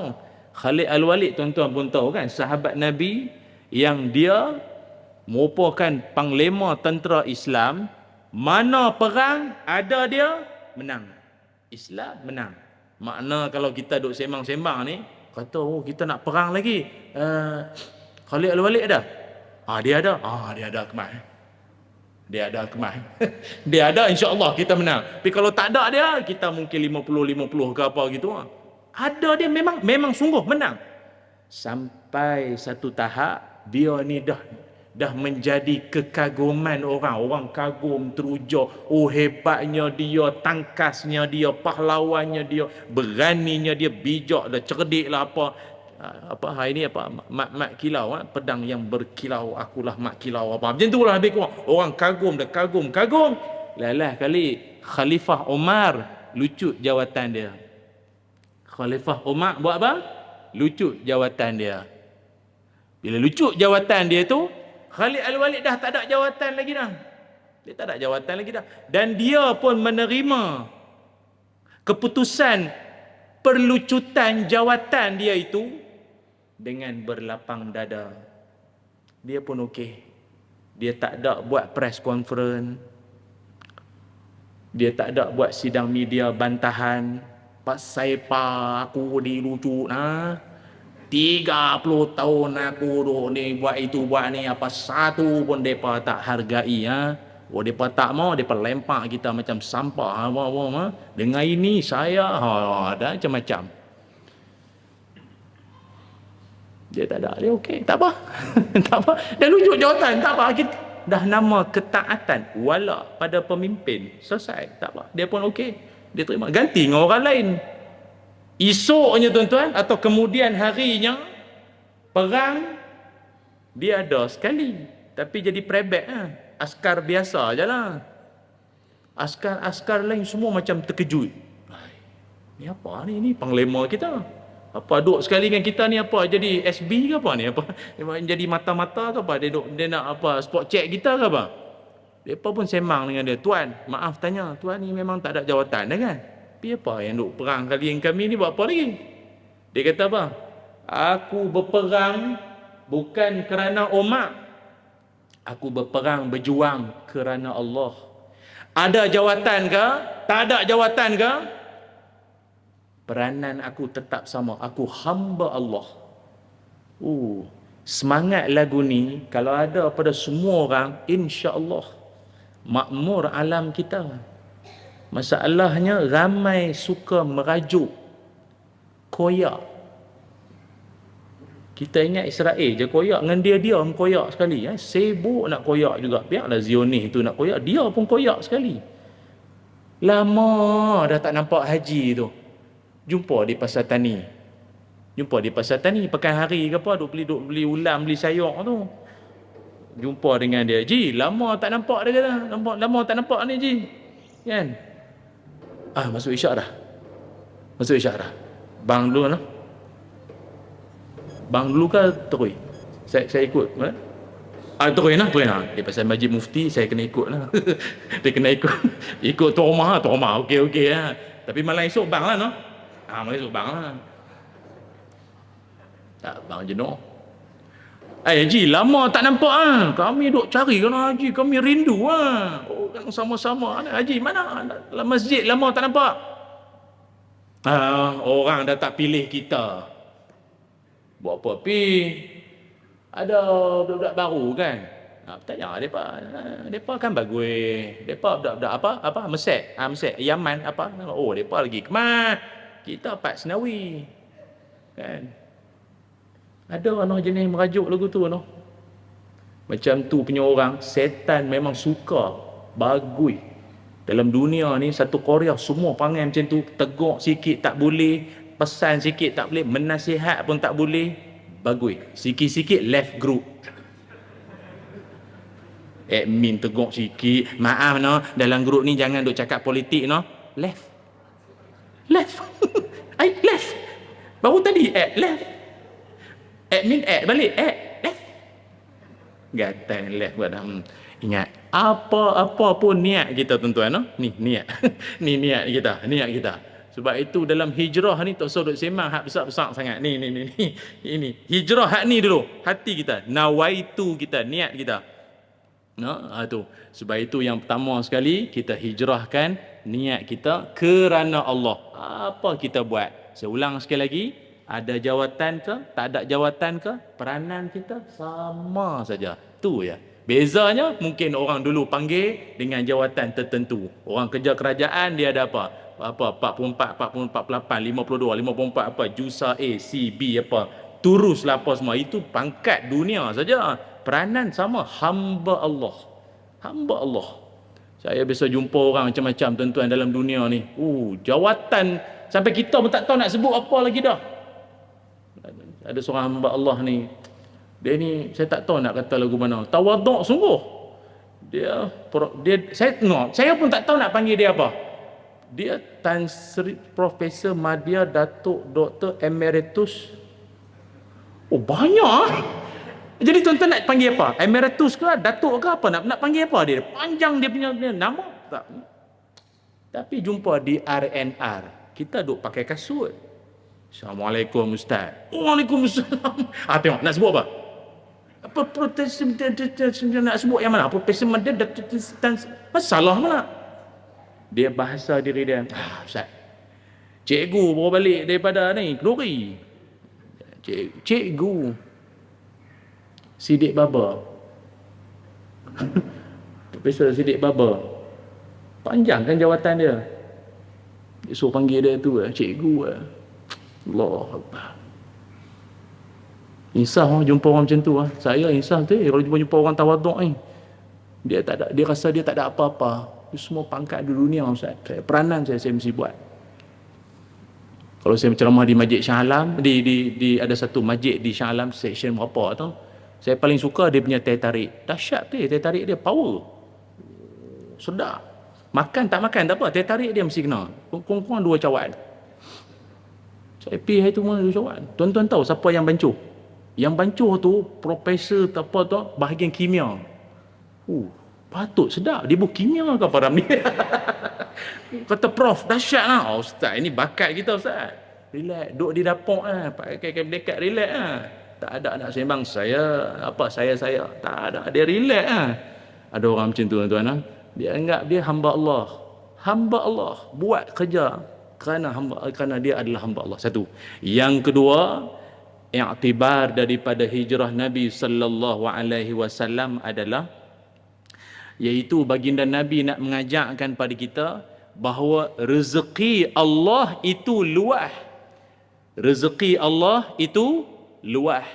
Khalid Al-Walid tuan-tuan pun tahu kan, sahabat Nabi yang dia merupakan panglima tentera Islam. Mana perang ada dia menang, Islam menang. Makna kalau kita duk sembang-sembang ni, kata kita nak perang lagi, Khalid Al-Walid ada? Dia ada. Dia ada kemas. Dia ada kemas. Dia ada, insya-Allah kita menang. Tapi kalau tak ada dia, kita mungkin 50-50 ke apa gitu. Ada dia memang sungguh menang. Sampai satu tahap dia ni dah menjadi kekaguman orang. Orang kagum, teruja. Hebatnya dia, tangkasnya dia, pahlawannya dia, beraninya dia, bijak dah, cerdik lah hari ni mak kilau, pedang yang berkilau, akulah mak kilau apa. Macam itulah lebih kurang. Orang kagum dah, kagum. Lalah kali Khalifah Umar lucut jawatan dia. Khalifah Umar buat apa? Lucut jawatan dia. Bila lucut jawatan dia tu, Khalid Al-Walid dah tak ada jawatan lagi dah. Dia tak ada jawatan lagi dah. Dan dia pun menerima keputusan perlucutan jawatan dia itu dengan berlapang dada. Dia pun okey. Dia tak ada buat press conference. Dia tak ada buat sidang media bantahan. Pasal aku dilucut 30 tahun aku duk ni buat itu buat ni, apa satu pun depa tak hargai depa tak mau, depa lempak kita macam sampah dengan ini saya ada macam-macam. Dia tak ada, dia okey, tak apa. Tak apa. Dah lujuk jawatan, tak apa. Kita dah nama ketaatan wala pada pemimpin. Selesai, tak apa. Dia pun okey. Dia terima. Ganti dengan orang lain. Esoknya tuan-tuan atau kemudian harinya perang dia ada sekali. Tapi jadi prebet askar biasa je lah. Askar-askar lain semua macam terkejut. Ni apa ni? Ni panglima kita. Apa duduk sekali dengan kita ni apa? Jadi SB ke apa ni? Apa? Jadi mata-mata ke apa? Dia nak apa? Spot check kita ke apa? Mereka pun semang dengan dia. Tuan, maaf tanya. Tuan ni memang tak ada jawatan dah kan? Tapi apa yang duk perang kalian kami ni buat apa lagi? Dia kata apa? Aku berperang bukan kerana umat. Aku berperang berjuang kerana Allah. Ada jawatan ke? Tak ada jawatan ke? Peranan aku tetap sama. Aku hamba Allah. Semangat lagu ni kalau ada pada semua orang, insya-Allah makmur alam kita. Masalahnya ramai suka merajuk koyak. Kita ingat Israel je koyak, dengan dia diam koyak sekali. Sibuk nak koyak juga. Biarlah Zionis tu nak koyak, dia pun koyak sekali. Lama dah tak nampak haji tu. Jumpa di pasar tani. Pekan hari ke apa, duk beli ulam, beli sayur tu. Jumpa dengan dia. Ji, lama tak nampak dia kata. Lama tak nampak ni Ji. Kan? Masuk isyak dah. Bang dulu lah. Bang dulu ke terus? Saya ikut. Terus lah. Dia pasal Majid Mufti, saya kena ikut lah. Dia kena ikut tuan rumah. Okey lah. Tapi malam esok bang lah no. Malam esok bang lah. Tak, bang jenuh. Haji, lama tak nampak Kami duk cari kan Haji, kami rindu orang sama-sama. Haji, mana masjid lama tak nampak? Orang dah tak pilih kita. Buat apa pi? Ada budak-budak baru kan? Tanya depa kan bagus. Depa budak-budak apa? Mesek. Mesek Yaman apa? Depa lagi kemat. Kita Pak Senawi. Kan? Ada orang jenis merajuk lagu tu no. Macam tu punya orang, setan memang suka bagus. Dalam dunia ni satu Korea semua panggil macam tu, tegur sikit tak boleh, pesan sikit tak boleh, menasihat pun tak boleh. Bagus. Sikit-sikit left group. Admin tegur sikit, maaf no, dalam grup ni jangan duk cakap politik no. Left. Left. Baru tadi left. Admin balik left. Gatal left buat ingat apa pun niat kita tuan-tuan no. Ni niat. Ni niat kita. Sebab itu dalam hijrah ni tak usah duk semang hak besar-besar sangat. Ni. Ini hijrah hak ni dulu. Hati kita, nawaitu kita, niat kita. Tu. Sebab itu yang pertama sekali kita hijrahkan niat kita kerana Allah. Apa kita buat? Saya ulang sekali lagi, ada jawatan ke, tak ada jawatan ke, peranan kita sama saja. Tu ya. Bezanya mungkin orang dulu panggil dengan jawatan tertentu. Orang kerja kerajaan dia ada apa? 44, 48, 52, 54 apa? Jusa A, C, B apa? Turuslah apa semua. Itu pangkat dunia saja. Peranan sama, hamba Allah. Saya biasa jumpa orang macam-macam tuan-tuan dalam dunia ni. Jawatan sampai kita pun tak tahu nak sebut apa lagi dah. Ada seorang hamba Allah ni, dia ni saya tak tahu nak kata lagu mana. Tawaduk sungguh. Saya pun tak tahu nak panggil dia apa. Dia Tan Sri Profesor Madya Datuk Dr. Emeritus. Banyak. Jadi tuan-tuan nak panggil apa? Emeritus ke? Datuk ke apa? Nak panggil apa dia? Panjang dia punya nama. Tak. Tapi jumpa di RNR, kita duk pakai kasut. Assalamualaikum Ustaz. Waalaikumsalam. Tengok nak sebut apa? Apa Protestan nak sebut yang mana? Protestan masalah mana? Dia bahasa diri dia. Ustaz. Cikgu bawa balik daripada ni, Kenduri. Cikgu Sidik Baba. Profesor Sidik Baba. Panjang kan jawatan dia. Dia suruh panggil dia tu cikgu. Allah Akbar. Insaf jumpa orang macam tu Saya insaf tu kalau jumpa orang tawaduk dia tak ada, dia rasa dia tak ada apa-apa. Dia semua pangkat di dunia Ustaz. Peranan saya mesti buat. Kalau saya menceramah di Masjid Shah Alam, di ada satu masjid di Shah Alam section berapa tu, saya paling suka dia punya teh tarik. Dahsyat teh tarik dia power. Sedap. Makan tak makan tak apa, teh tarik dia mesti kena. Kurang-kurang 2 cawan. Saya pergi hari tu mana 2 cawan. Tuan-tuan tahu siapa yang bancuh? Yang bancuh tu profesor tak apa tu bahagian kimia. Patut sedap. Dia bukan kimia ke apa ni? Kata prof, dahsyat lah. Oh, Ustaz, ini bakat kita Ustaz. Relax, duduk di dapur pakai dekat relax Tak ada nak sembang saya tak ada. Dia relax Ada orang macam tu tuan-tuan Dia anggap dia hamba Allah. Hamba Allah buat kerja kerana dia adalah hamba Allah. Satu. Yang kedua, i'tibar daripada hijrah Nabi sallallahu alaihi wasallam adalah iaitu baginda Nabi nak mengajarkan pada kita bahawa rezeki Allah itu luas. Rezeki Allah itu luas.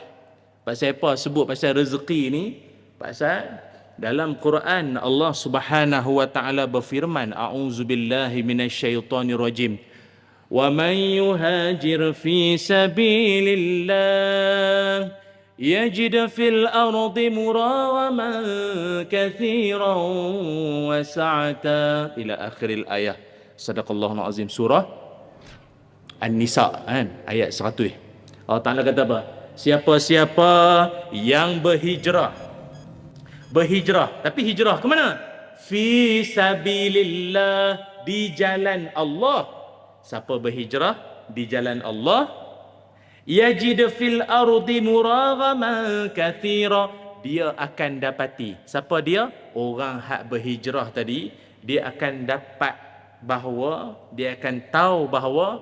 Pasal apa sebut pasal rezeki ni? Pasal dalam Quran Allah Subhanahu wa taala berfirman, a'udzubillahi minasyaitonirrajim. Wa man yuhajir fi sabilillah yajid fil ardi murawaman kathiran wa sa'ata ila akhiril ayah. Sadaqallahul azim. Surah An-Nisa ayat 100. Allah Taala kata apa? Siapa-siapa yang berhijrah tapi hijrah ke mana? Fi sabilillah, di jalan Allah. Siapa berhijrah di jalan Allah, yajid fil ardi muraghaman kathira, dia akan dapati. Siapa dia? Orang hak berhijrah tadi, dia akan dapat bahawa, dia akan tahu bahawa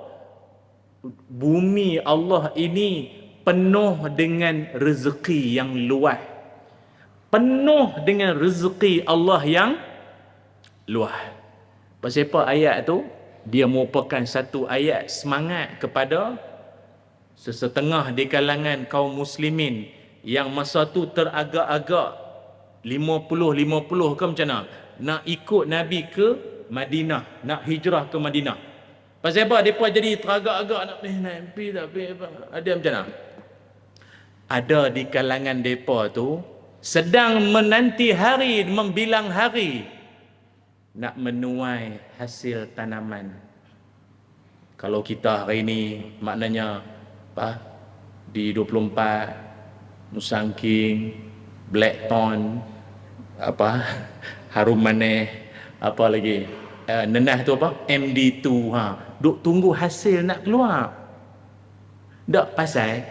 bumi Allah ini penuh dengan rezeki yang luas. Penuh dengan rezeki Allah yang luas. Pasal apa ayat tu? Dia merupakan satu ayat semangat kepada sesetengah di kalangan kaum muslimin yang masa tu teragak-agak 50-50 ke macam mana? Nak ikut Nabi ke Madinah, nak hijrah ke Madinah. Pasal apa? Mereka jadi teragak-agak nak pergi tak pergi apa. Ada macam mana? Ada di kalangan mereka tu sedang menanti hari, membilang hari nak menuai hasil tanaman. Kalau kita hari ini maknanya apa? Di 24 Musangking, Blackthorn, apa? Harum Maneh, apa lagi? Nenah tu apa? MD2 duk tunggu hasil nak keluar. Tak pasal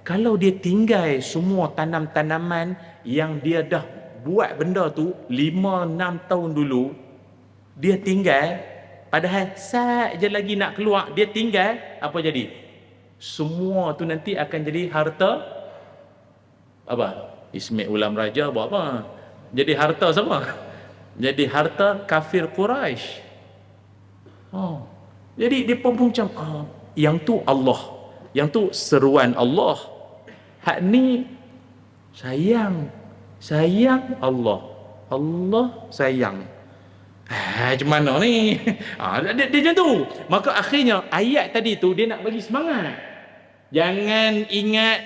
kalau dia tinggal semua tanam-tanaman yang dia dah buat benda tu 5-6 tahun dulu, dia tinggal, padahal saja lagi nak keluar, dia tinggal, apa jadi? Semua tu nanti akan jadi harta apa? Ismail Ulam Raja buat apa? Jadi harta siapa? Jadi harta kafir Quraisy. Jadi dia pun macam yang tu Allah, yang tu seruan Allah. Hak ni sayang Allah sayang. Macam mana ni? Dia macam tu. Maka akhirnya ayat tadi tu dia nak bagi semangat. Jangan ingat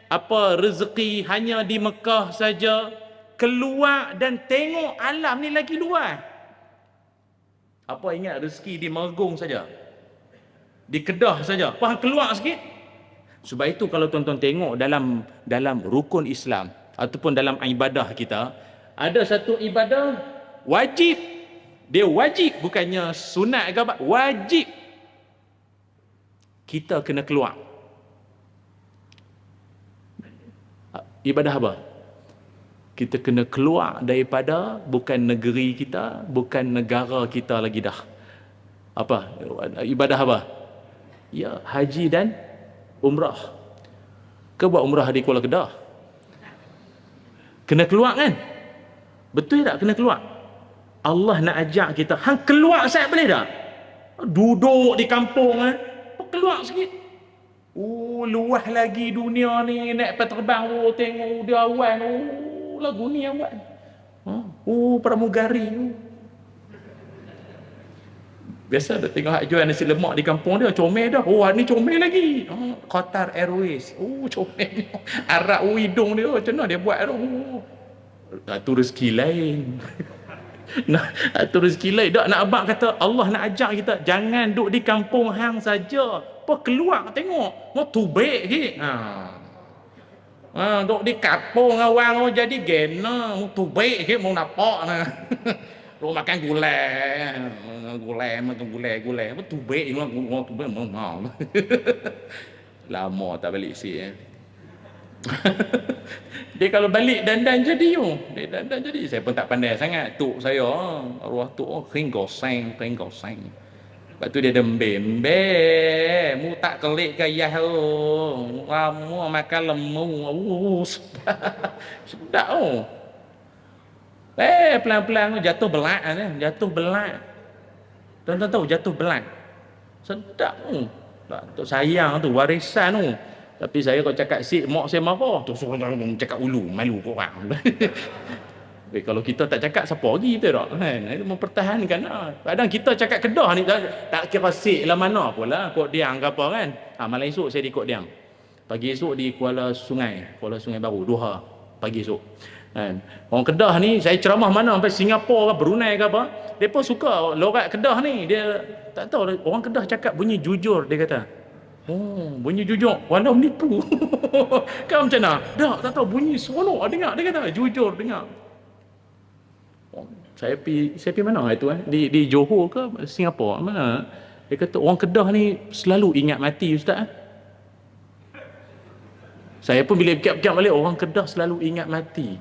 apa rezeki hanya di Mekah saja. Keluar dan tengok alam ni lagi luas. Apa ingat rezeki di Mergung saja? Di Kedah saja. Faham keluar sikit? Sebab itu kalau tuan-tuan tengok dalam rukun Islam ataupun dalam ibadah kita, ada satu ibadah wajib. Dia wajib, bukannya sunat ke apa, wajib. Kita kena keluar. Ibadah apa? Kita kena keluar daripada bukan negeri kita, bukan negara kita lagi dah. Apa? Ibadah apa? Ya, haji dan umrah. Kau buat umrah di Kuala Kedah? Kena keluar kan? Betul tak kena keluar? Allah nak ajak kita, hang keluar saat boleh tak? Duduk di kampung keluar sikit. Luah lagi dunia ni, naik kapal terbang, tengok dia awan, lagu ni awan. Pramugari. Biasa dia tengok hak jual nasi lemak di kampung dia, comel dah. Ni comel lagi. Qatar Airways. Comel. Arak hidung dia, macam mana dia buat tu? Tu rezeki lain. Tu rezeki lain. Tak nak abang kata, Allah nak ajak kita, jangan duduk di kampung hang saja. Keluar tengok. Mau tu baik ke? Duduk di kampung orang jadi gena. Mau tu baik ke? Mau nampak nah. Lu makan gulai, makan gulai. Apa tu baik mau tu baik mau. Lama tak balik si. Dia kalau balik dandan jadi Dia dandan jadi. Saya pun tak pandai sangat. Tuk saya, arwah tuk, kering goseng. Lepas tu dia dembe. Mu tak kelik ke yah Mu makan lemu. Sedap pelan-pelan jatuh belak. Tuan-tuan tahu jatuh belak. Sedap tu sayang tu, warisan tu. Tapi saya kalau cakap mak saya marah. Tu suruh cakap ulu, malu korang. Kalau kita tak cakap, siapa lagi kita tak? Itu mempertahankan. Kadang kita cakap Kedah ni, tak kira lah mana pun lah. Kok Diang ke apa kan. Malam esok saya di Kok Diang. Pagi esok di Kuala Sungai Baru, Doha. Pagi esok. Orang Kedah ni, saya ceramah mana sampai Singapura ke Brunei ke apa, mereka suka lorat Kedah ni. Dia tak tahu, orang Kedah cakap bunyi jujur, dia kata. Bunyi jujur walau menipu. Kan macam mana? Tak tahu, bunyi seronok dengar, dia kata jujur dengar. Saya pergi mana itu di Johor ke Singapura mana, dia kata orang Kedah ni selalu ingat mati ustaz. Saya pun bila fikir-fikir balik, orang Kedah selalu ingat mati.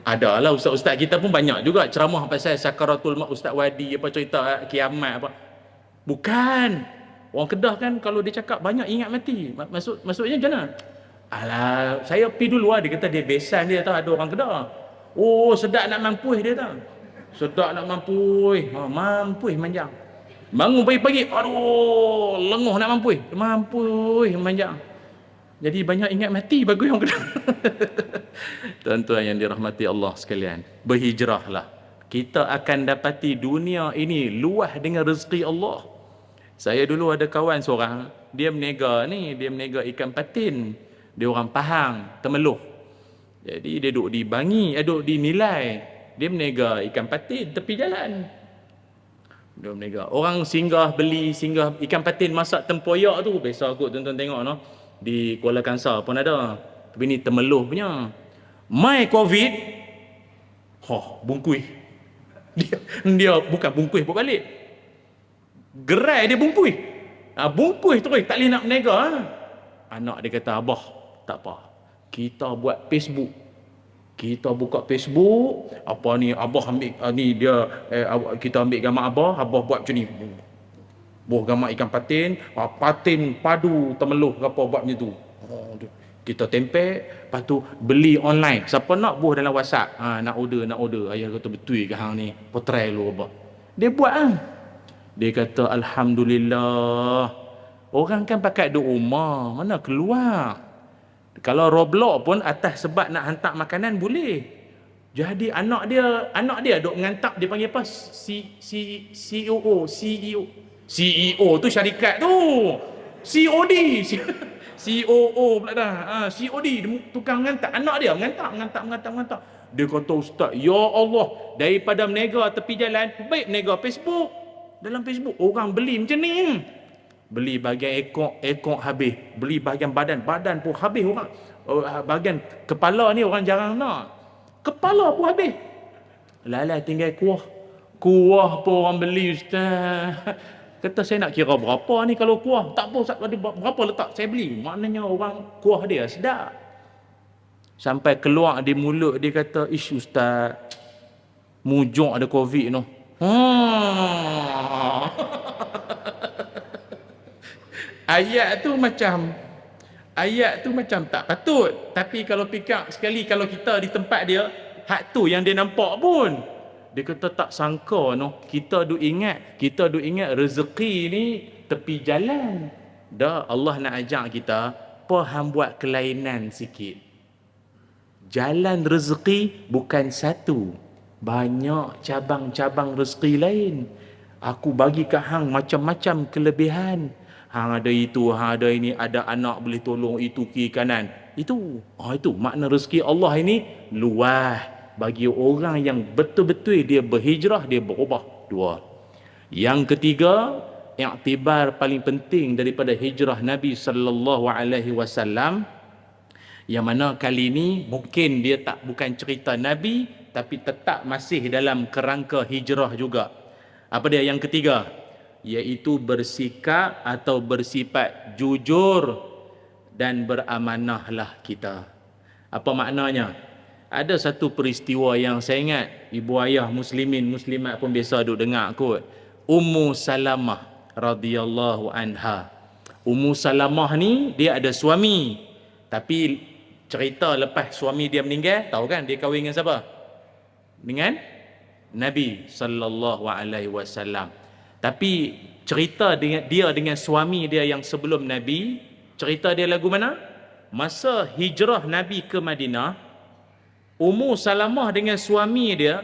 Adalah ustaz-ustaz kita pun banyak juga ceramah pasal sakaratul maut, Ustaz Wadi apa cerita kiamat apa. Bukan. Orang Kedah kan kalau dia cakap banyak ingat mati. Maksudnya macam mana? Alah, saya pergi dulu dia kata dia besan dia tahu ada orang Kedah. Sedap nak mampuih dia tahu. Sedap nak mampuih. Mampuih manjang. Bangun pagi-pagi, lenguh nak mampuih manjang. Jadi banyak ingat mati bagi orang Kedah. Tuan-tuan yang dirahmati Allah sekalian, berhijrahlah. Kita akan dapati dunia ini luah dengan rezeki Allah. Saya dulu ada kawan seorang, dia menega ikan patin. Dia orang Pahang, Temeloh. Jadi dia duduk di Bangi, duduk di Nilai. Dia menega ikan patin tepi jalan. Dia menega. Orang singgah ikan patin masak tempoyak tu. Biasa kot tuan-tuan tengok no. Di Kuala Kangsar pun ada. Tapi ni Temeloh punya. Mai Covid, bungkui. Dia bukan bungkui buat balik. Gerai dia bungkui. Bungkui terus tak boleh nak menega. Anak dia kata, abah, tak apa. Kita buat Facebook. Kita buka Facebook, apa ni abah ambil ni dia kita ambil gambar abah buat macam ni. Buah gambar ikan patin, patin padu Temeloh apa buat macam tu. Kita tempel, lepas tu beli online. Siapa nak buah dalam WhatsApp. Nak order. Ayah kata betul ke hang ni? Potrai lu apa. Dia buat Dia kata alhamdulillah. Orang kan pakai duduk rumah, mana keluar. Kalau Roblox pun atas sebab nak hantar makanan boleh. Jadi anak dia duk ngantak, dia panggil apa? CEO tu syarikat tu. COD. COO pula dah. COD tukang mengantak. Anak dia mengantak. Dia kata, ustaz, ya Allah, daripada menega tepi jalan, baik menega Facebook. Dalam Facebook orang beli macam ni. Beli bahagian ekor habis, beli bahagian badan pun habis orang. Bahagian kepala ni orang jarang nak. Kepala pun habis. Lala tinggal kuah pun orang beli ustaz. Kata saya nak kira berapa ni kalau kuah. Tak apa, berapa letak saya beli. Maknanya orang kuah dia sedap. Sampai keluar di mulut dia kata, ish ustaz, mujuk ada Covid tu. Ayat tu macam tak patut. Tapi kalau fikir sekali, kalau kita di tempat dia, hak tu yang dia nampak pun. Dia kata tak sangka kita duk ingat rezeki ni tepi jalan. Dah Allah nak ajak kita, hang buat kelainan sikit. Jalan rezeki bukan satu. Banyak cabang-cabang rezeki lain. Aku bagi kat hang macam-macam kelebihan. Hang ada itu, hang ada ini, ada anak boleh tolong itu kiri kanan. Itu makna rezeki Allah ini luas bagi orang yang betul-betul dia berhijrah, dia berubah. Dua. Yang ketiga, iktibar paling penting daripada hijrah Nabi sallallahu alaihi wasallam, yang mana kali ini mungkin dia bukan cerita Nabi tapi tetap masih dalam kerangka hijrah juga. Apa dia yang ketiga? Iaitu bersikap atau bersifat jujur dan beramanahlah kita. Apa maknanya? Ada satu peristiwa yang saya ingat, ibu ayah muslimin muslimat pun biasa duk dengar kot. Ummu Salamah radhiyallahu anha. Ummu Salamah ni dia ada suami, tapi cerita lepas suami dia meninggal, tahu kan dia kahwin dengan siapa? Dengan Nabi sallallahu alaihi wasallam. Tapi cerita dengan dia dengan suami dia yang sebelum Nabi, cerita dia lagu mana? Masa hijrah Nabi ke Madinah, Ummu Salamah dengan suami dia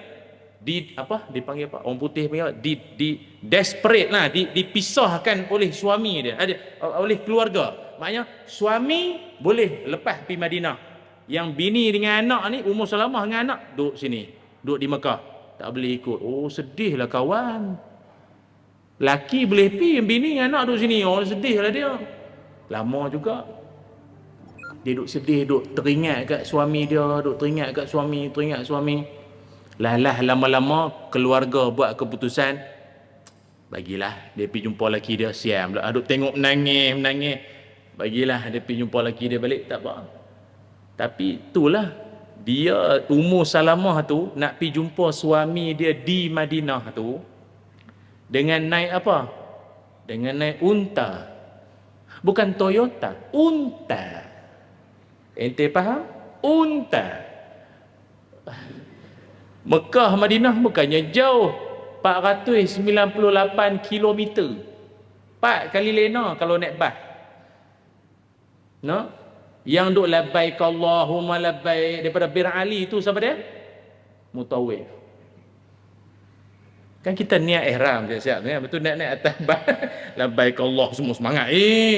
dipanggil apa? Orang putih panggil di desperate lah, dipisahkan oleh suami dia, oleh keluarga. Maknanya suami boleh lepas pergi Madinah. Yang bini dengan anak ni, Ummu Salamah dengan anak duduk sini, duduk di Mekah. Tak boleh ikut. Oh, sedihlah kawan. Laki boleh pergi, bini dengan anak duduk sini. Oh, sedihlah dia. Lama juga dia duduk sedih, duduk teringat kat suami dia, teringat suami. Lah lama-lama keluarga buat keputusan, bagilah dia pergi jumpa laki dia. Siam pula duk tengok menangis. Bagilah dia pergi jumpa laki dia balik, tak apa. Tapi itulah dia, Ummu Salamah tu nak pergi jumpa suami dia di Madinah tu dengan naik apa? Dengan naik unta. Bukan Toyota, unta. Ente faham? Unta. Mekah Madinah bukannya jauh, 498 kilometer. 4 kali lena kalau naik bas. No? Yang duk labbaik Allahumma labbaik daripada Bir Ali tu siapa dia? Mutawif. Kan kita niat ihram siap-siap kan, betul naik atas bas. Labbaik Allah semua semangat.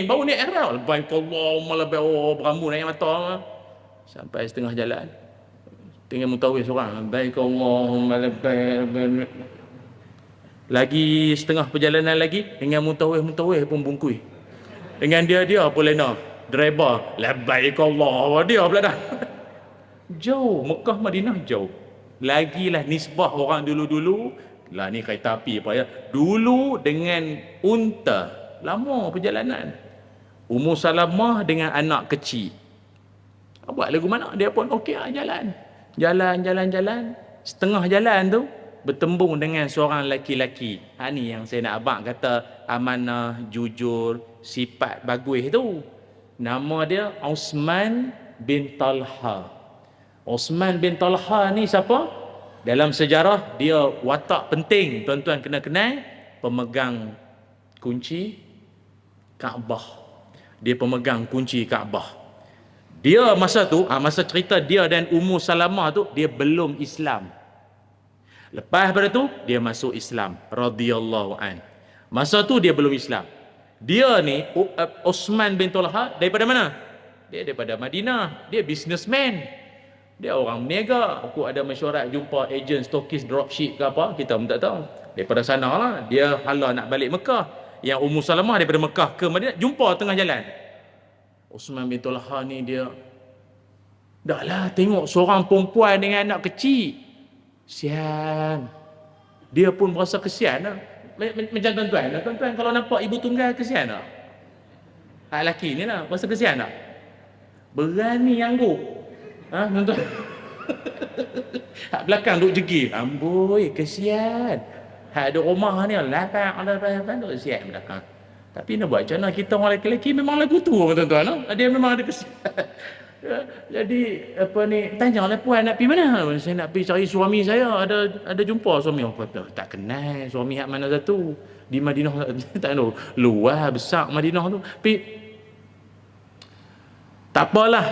Baru niat ihram. Labbaik Allahumma labbaik. Oh, berambut naik mata. Sampai setengah jalan, tinggal mutawif seorang. Labbaik Allahumma labbaik. Lagi setengah perjalanan lagi, dengan mutawif pun bungkui. Dengan dia apa lena? Driver, labbaik Allah, dia pula dah. Jauh, Mekah Madinah jauh. Lagilah nisbah orang dulu-dulu, lah ni kereta api apa ya. Dulu dengan unta, lama perjalanan. Ummu Salamah dengan anak kecil. Buat lagu mana? Dia pun okey lah jalan. Jalan. Setengah jalan tu bertembung dengan seorang lelaki-lelaki. Ni yang saya nak abang kata amanah, jujur, sifat bagus tu. Nama dia Osman bin Talha. Osman bin Talha ni siapa? Dalam sejarah dia watak penting, tuan-tuan kena kenal, pemegang kunci Kaabah. Dia pemegang kunci Kaabah. Dia masa tu, masa cerita dia dan Ummu Salamah tu, dia belum Islam. Lepas pada tu dia masuk Islam radhiyallahu an. Masa tu dia belum Islam. Dia ni Osman bin Talha daripada mana? Dia daripada Madinah. Dia businessman. Dia orang berniaga. Aku ada mesyuarat jumpa ejen stokis dropship ke apa, kita pun tak tahu. Daripada sana lah dia hala nak balik Mekah. Yang Ummu Salamah daripada Mekah ke Madinah, jumpa tengah jalan. Osman bin Talha ni dia, dah lah tengok seorang perempuan dengan anak kecil. Kesian. Dia pun merasa kesian lah. Macam tuan-tuan kalau nampak ibu tunggal kesian tak? Hak lelaki ni lah, merasa kesian tak? Berani angguk. Tuan-tuan. Hak belakang duk jegil. Amboi, kesian. Hak duk rumah ni lapang duk kesian belakang. Tapi nak buat macam mana, kita orang lelaki memang lagu tu tuan-tuan. Dia memang ada kesian. Jadi tanyalah puan nak pergi mana? Saya nak pergi cari suami saya, ada jumpa suami. Aku kata tak kenal suami hak mana satu. Di Madinah tak tahu. Luar besar Madinah tu. Tapi tak apalah.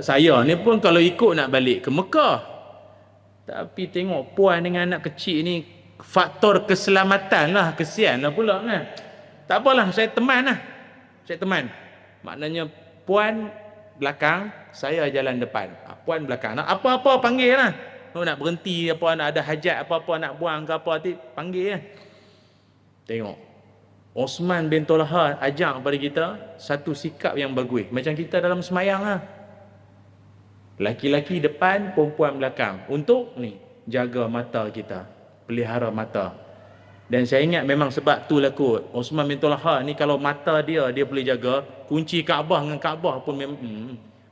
Saya ni pun kalau ikut nak balik ke Mekah. Tapi tengok puan dengan anak kecil ni, faktor keselamatan lah, kesian lah pula kan. Tak apalah, saya teman lah. Saya teman. Maknanya puan belakang, saya jalan depan. Puan belakang. Nak apa-apa panggil lah. Nak berhenti apa, nak ada hajat apa-apa, nak buang ke apa, panggil lah. Tengok. Osman bin Talha ajak kepada kita satu sikap yang bagus. Macam kita dalam semayang lah. Laki-laki depan, perempuan belakang. Untuk ni, jaga mata kita. Pelihara mata. Dan saya ingat memang sebab tu lah kot. Osman bin Talha ni kalau mata dia boleh jaga. Kunci Kaabah dengan Kaabah pun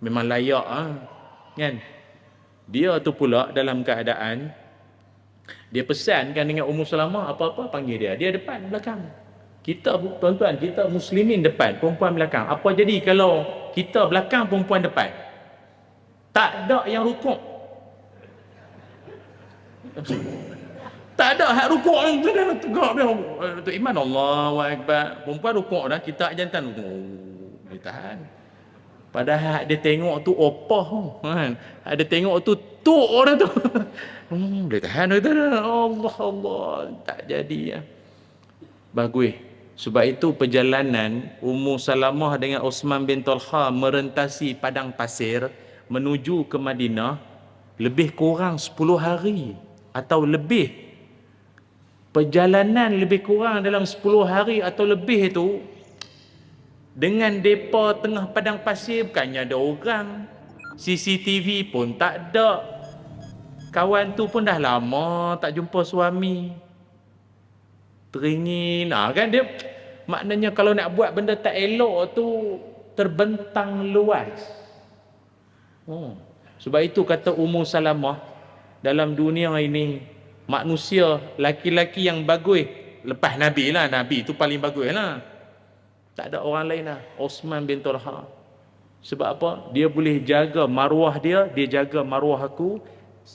memang layak lah. Kan? Dia tu pula dalam keadaan, dia pesankan dengan Ummu Salamah, apa-apa panggil dia. Dia depan, belakang. Kita tuan-tuan, kita muslimin depan, perempuan belakang. Apa jadi kalau kita belakang, perempuan depan? Tak ada yang rukuk. Tak ada hak rukuk. Tegak dia. Tok Iman, Allahu Akbar. Perempuan rukuk dah, kita jantan. Dia tahan. Padahal dia tengok tu opah kan. Ada tengok tu tuk orang tu. Dia tahan. Allah. Tak jadi ya. Bagus. Sebab itu perjalanan Ummu Salamah dengan Osman bin Talha merentasi padang pasir menuju ke Madinah lebih kurang 10 hari atau lebih. Perjalanan lebih kurang dalam 10 hari atau lebih itu, dengan depa tengah padang pasir, bukannya ada orang, CCTV pun tak ada, kawan tu pun dah lama tak jumpa suami, teringin kan dia. Maknanya kalau nak buat benda tak elok tu terbentang luas. Sebab itu kata Ummu Salamah, dalam dunia ini manusia laki-laki yang bagus lepas Nabi lah, Nabi tu paling bagus lah, tak ada orang lain lah, Osman bin Talha. Sebab apa? Dia boleh jaga maruah dia jaga maruah aku,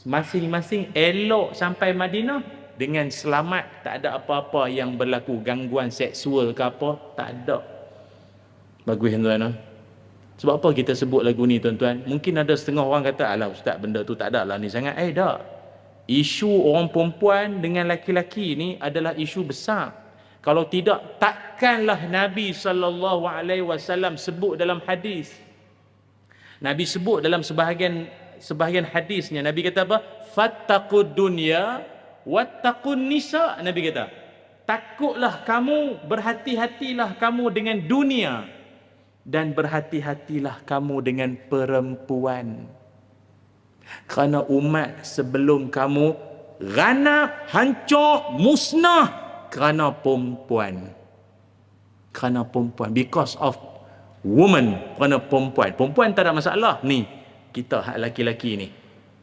masing-masing elok sampai Madinah dengan selamat, tak ada apa-apa yang berlaku, gangguan seksual ke apa, tak ada. Bagus tuan-tuan. Sebab apa kita sebut lagu ni tuan-tuan? Mungkin ada setengah orang kata, alah ustaz, benda tu tak ada lah ni sangat. Tak. Isu orang perempuan dengan laki-laki ni adalah isu besar. Kalau tidak, takkanlah Nabi SAW sebut dalam hadis. Nabi sebut dalam sebahagian hadisnya, Nabi kata apa? Fattaqud dunya wattaqun nisa. Nabi kata, takutlah kamu, berhati-hatilah kamu dengan dunia, dan berhati-hatilah kamu dengan perempuan. Kerana umat sebelum kamu ghanap, hancur, musnah kerana perempuan. Kerana perempuan. Because of woman. Kerana perempuan. Perempuan tak ada masalah. Ni, kita hak laki-laki ni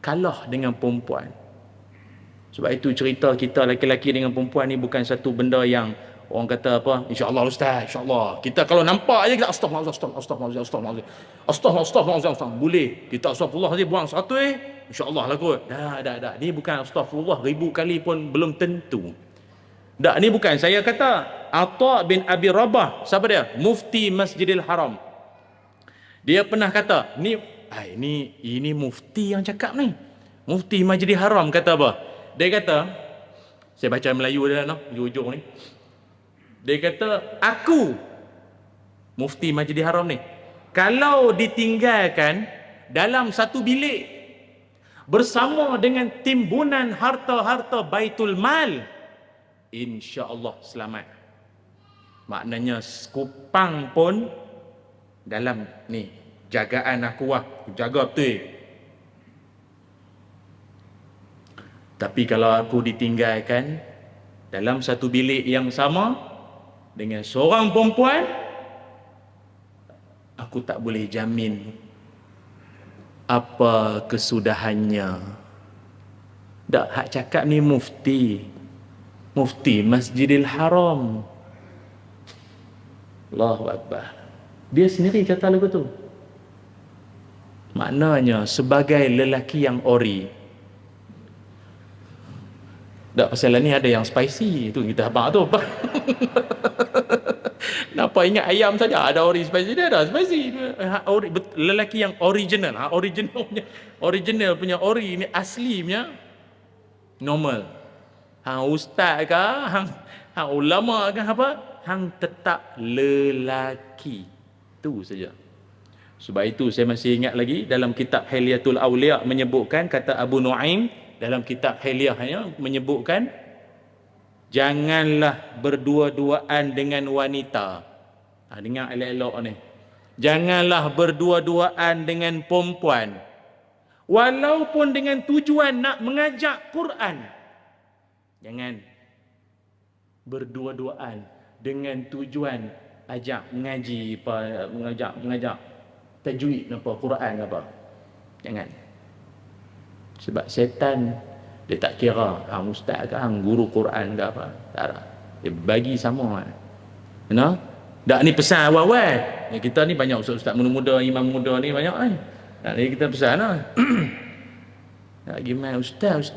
kalah dengan perempuan. Sebab itu cerita kita laki-laki dengan perempuan ni bukan satu benda yang orang kata apa, insya-Allah ustaz, insya-Allah. Kita kalau nampak aja kita astagfirullah. Boleh. Kita astagfirullah dia buang satu insya-Allah lah kot. Dah. Ni bukan astagfirullah 1000 kali pun belum tentu. Dak, ni bukan saya kata. Atha bin Abi Rabah, siapa dia? Mufti Masjidil Haram. Dia pernah kata, ini mufti yang cakap ni. Mufti Masjidil Haram kata apa? Dia kata, saya baca Melayu dia di ujung ni. Dia kata, aku Mufti Masjidil Haram ni, kalau ditinggalkan dalam satu bilik bersama dengan timbunan harta-harta Baitul Mal, insya-Allah selamat. Maknanya kupang pun dalam ni jagaan aku jaga betul. Tapi kalau aku ditinggalkan dalam satu bilik yang sama dengan seorang perempuan, aku tak boleh jamin apa kesudahannya. Tak, hak cakap ni mufti Masjidil Haram. Allahu Akbar. Dia sendiri kata lagu tu. Maknanya sebagai lelaki yang ori, Tak, pasal ni ada yang spicy. Tu kita abang tu. Nampak ingat ayam saja. Ada ori spicy, dia ada spicy. Lelaki yang original. Original punya ori ni asli punya normal. Hang ustaz ke, hang ulama ke apa, hang tetap lelaki. Tu saja. Sebab itu saya masih ingat lagi dalam kitab Hilyatul Auliya menyebutkan, kata Abu Nuaim dalam kitab Hilyahnya menyebutkan, janganlah berdua-duaan dengan wanita. Dengar elok-elok ni. Janganlah berdua-duaan dengan perempuan. Walaupun dengan tujuan nak mengajak Quran. Jangan berdua-duaan dengan tujuan ajak mengaji, mengajak tajwid apa, Quran apa. Jangan. Sebab syaitan dia tak kira hang ustaz ke, hang guru Quran ke apa. Tak ada. Dia bagi sama. Tak, ni pesan awal-awal. Kita ni banyak ustaz-ustaz muda-muda, imam muda ni banyak ni. Jadi kita pesan lah. Gimana ustaz,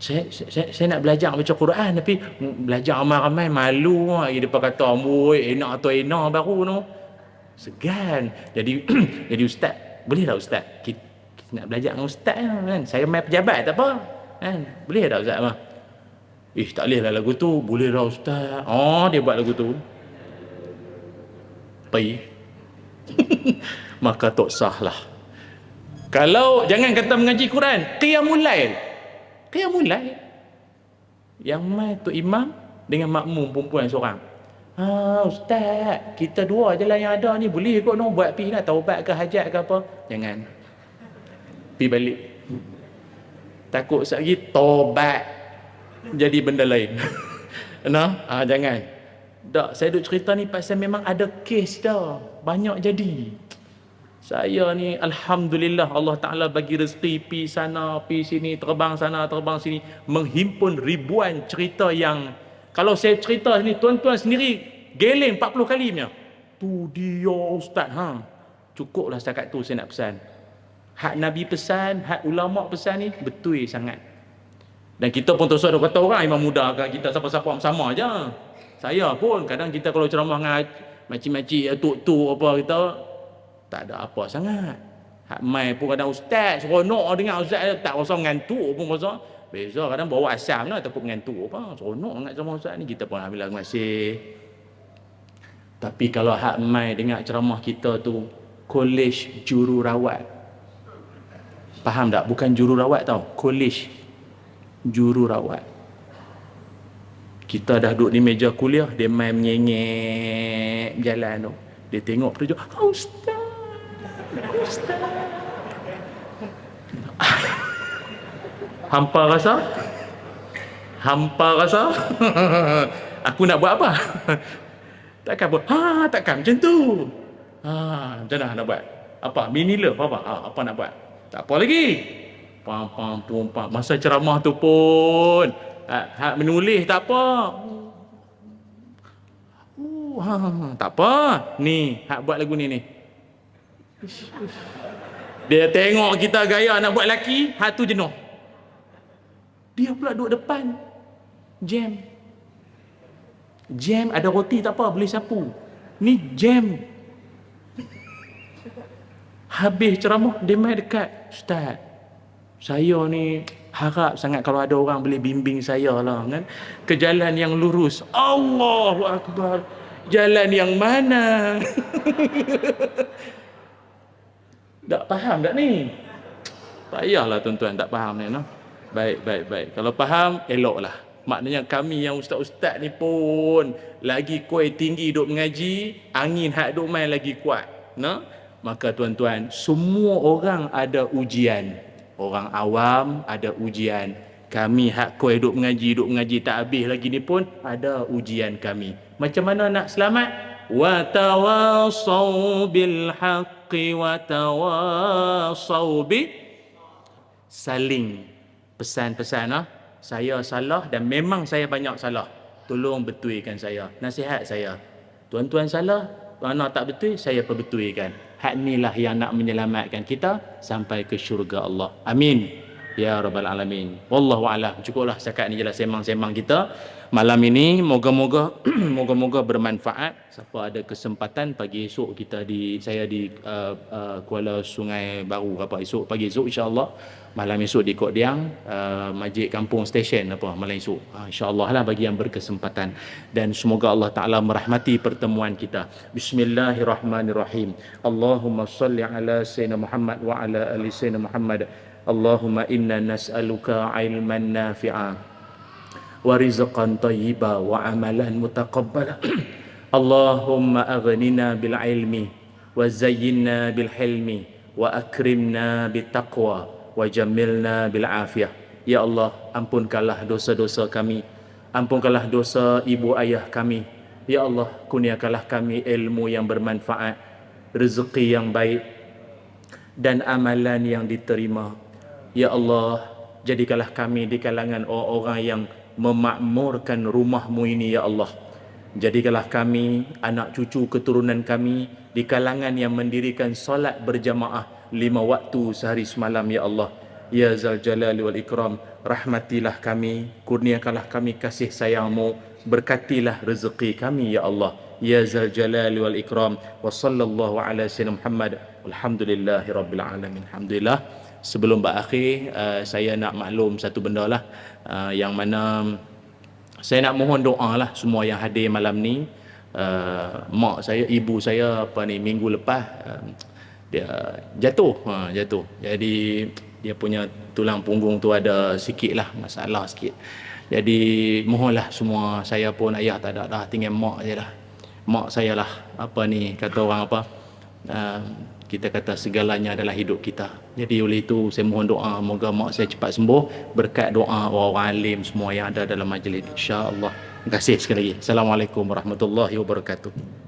saya nak belajar baca Quran, tapi belajar ramai-ramai malu lagi. Depa kata amboi enak atau enak baru tu. Segan. Jadi jadi ustaz, boleh tak ustaz? Kita nak belajar dengan ustaz kan. Saya main pejabat tak apa. Kan? Boleh tak ustaz mah? Tak boleh lah lagu tu. Boleh lah ustaz. Oh, dia buat lagu tu. Pai. Maka tak sah lah. Kalau jangan kata mengaji Quran, qiyamul lail. Qiyamul lail. Yang mai tu imam dengan makmum perempuan seorang. Ustaz, kita dua je lah yang ada ni. Boleh kot no buat pi lah, taubat ke hajat ke apa. Jangan. Pi balik. Takut sekali tobat jadi benda lain. Jangan. Tak, saya duk cerita ni pasal memang ada kes dah. Banyak jadi. Saya ni alhamdulillah Allah Taala bagi rezeki pi sana, pi sini, terbang sana, terbang sini, menghimpun ribuan cerita yang kalau saya cerita ni tuan-tuan sendiri geleng 40 kali punya. Tu dia ustaz Cukuplah setakat tu saya nak pesan. Hak Nabi pesan, hak ulama pesan ni betul sangat. Dan kita pun terus ada kata orang imam muda kan, kita siapa-siapa sama aja. Saya pun kadang kita kalau ceramah dengan makcik-makcik, tok-tok apa, kita tak ada apa sangat. Hak mai pun kadang ustaz seronok dengar ustaz, tak rasa mengantuk pun rasa. Beza kadang bawa asam lah, takut mengantuk apa. Seronok sangat ceramah ustaz ni, kita pun alhamdulillah terima kasih. Tapi kalau hak mai dengar ceramah kita tu kolej jururawat. Faham tak? Bukan jururawat tau, kolej jururawat. Kita dah duduk di meja kuliah, dia main menyengek berjalan tu. Dia tengok petunjuk, Ustaz. Hampa rasa? Aku nak buat apa? Takkan buat, takkan macam tu. Macam mana nak buat? Apa? Mini love apa? Apa nak buat? Tak apa lagi. Pam. Masa ceramah tu pun hak menulis tak apa. Tak apa. Ni, hak buat lagu ni. Dia tengok kita gaya nak buat laki, hak tu jenuh. Dia pula duduk depan. Jam ada roti tak apa, boleh sapu. Ni jam. Habis ceramah, dia mai dekat. Ustaz, saya ni harap sangat kalau ada orang boleh bimbing saya lah kan, ke jalan yang lurus. Allahu Akbar. Jalan yang mana? Tak faham tak ni? Payahlah tuan-tuan tak faham ni. Baik. Kalau faham, eloklah. Maknanya kami yang ustaz-ustaz ni pun lagi kuat tinggi duk mengaji, angin hak duk main lagi kuat. Maka tuan-tuan, semua orang ada ujian. Orang awam ada ujian. Kami hak kuat duk mengaji tak habis lagi ni pun ada ujian kami. Macam mana nak selamat? Wa tawassaw bil haqqi wa tawassaw bi, saling pesan-pesan. Saya salah dan memang saya banyak salah. Tolong betulkan saya. Nasihat saya. Tuan-tuan salah, mana tak betul, saya perbetulkan. Hak inilah yang nak menyelamatkan kita sampai ke syurga Allah. Amin. ya rabbal alamin. Wallahu a'lam. Cukuplah setakat ni jelas sembang-sembang kita malam ini. Moga-moga moga-moga bermanfaat. Siapa ada kesempatan pagi esok saya di Kuala Sungai Baru apa esok pagi esok insya-Allah. Malam esok di Kok Diang, Masjid Kampung Station apa malam esok. Insya-Allah lah bagi yang berkesempatan, dan semoga Allah Taala merahmati pertemuan kita. Bismillahirrahmanirrahim. Allahumma salli ala sayyidina Muhammad wa ala ali sayyidina Muhammad. Allahumma inna nas'aluka ilman nafi'a wa rizqan tayyiba wa amalan mutaqabbala. Allahumma aghnina bil ilmi wa zayyinna bil hilmi wa akrimna bit taqwa wa jammilna bil afiyah. Ya Allah, ampunkanlah dosa-dosa kami, ampunkanlah dosa ibu ayah kami. Ya Allah, kurniakanlah kami ilmu yang bermanfaat, rezeki yang baik, dan amalan yang diterima. Ya Allah, jadikanlah kami di kalangan orang-orang yang memakmurkan rumah-Mu ini, ya Allah. Jadikanlah kami, anak cucu keturunan kami, di kalangan yang mendirikan solat berjamaah 5 waktu sehari semalam, ya Allah. Ya Zal Jalali wal Ikram, rahmatilah kami, kurniakanlah kami kasih sayang-Mu, berkatilah rezeki kami, ya Allah. Ya Zal Jalali wal Ikram. Wa sallallahu ala sayyidina Muhammad. Alhamdulillahi rabbil alamin. Alhamdulillah. Sebelum berakhir, saya nak maklum satu benda lah, yang mana saya nak mohon doa lah semua yang hadir malam ni. Mak saya, ibu saya minggu lepas dia jatuh. Jadi dia punya tulang punggung tu ada sikit lah masalah sikit. Jadi mohonlah semua, saya pun ayah tak ada dah, tinggal mak je dah. Mak saya lah kata orang kita kata segalanya adalah hidup kita. Jadi oleh itu saya mohon doa moga mak saya cepat sembuh berkat doa orang alim semua yang ada dalam majlis, insya-Allah. Terima kasih sekali lagi. Assalamualaikum warahmatullahi wabarakatuh.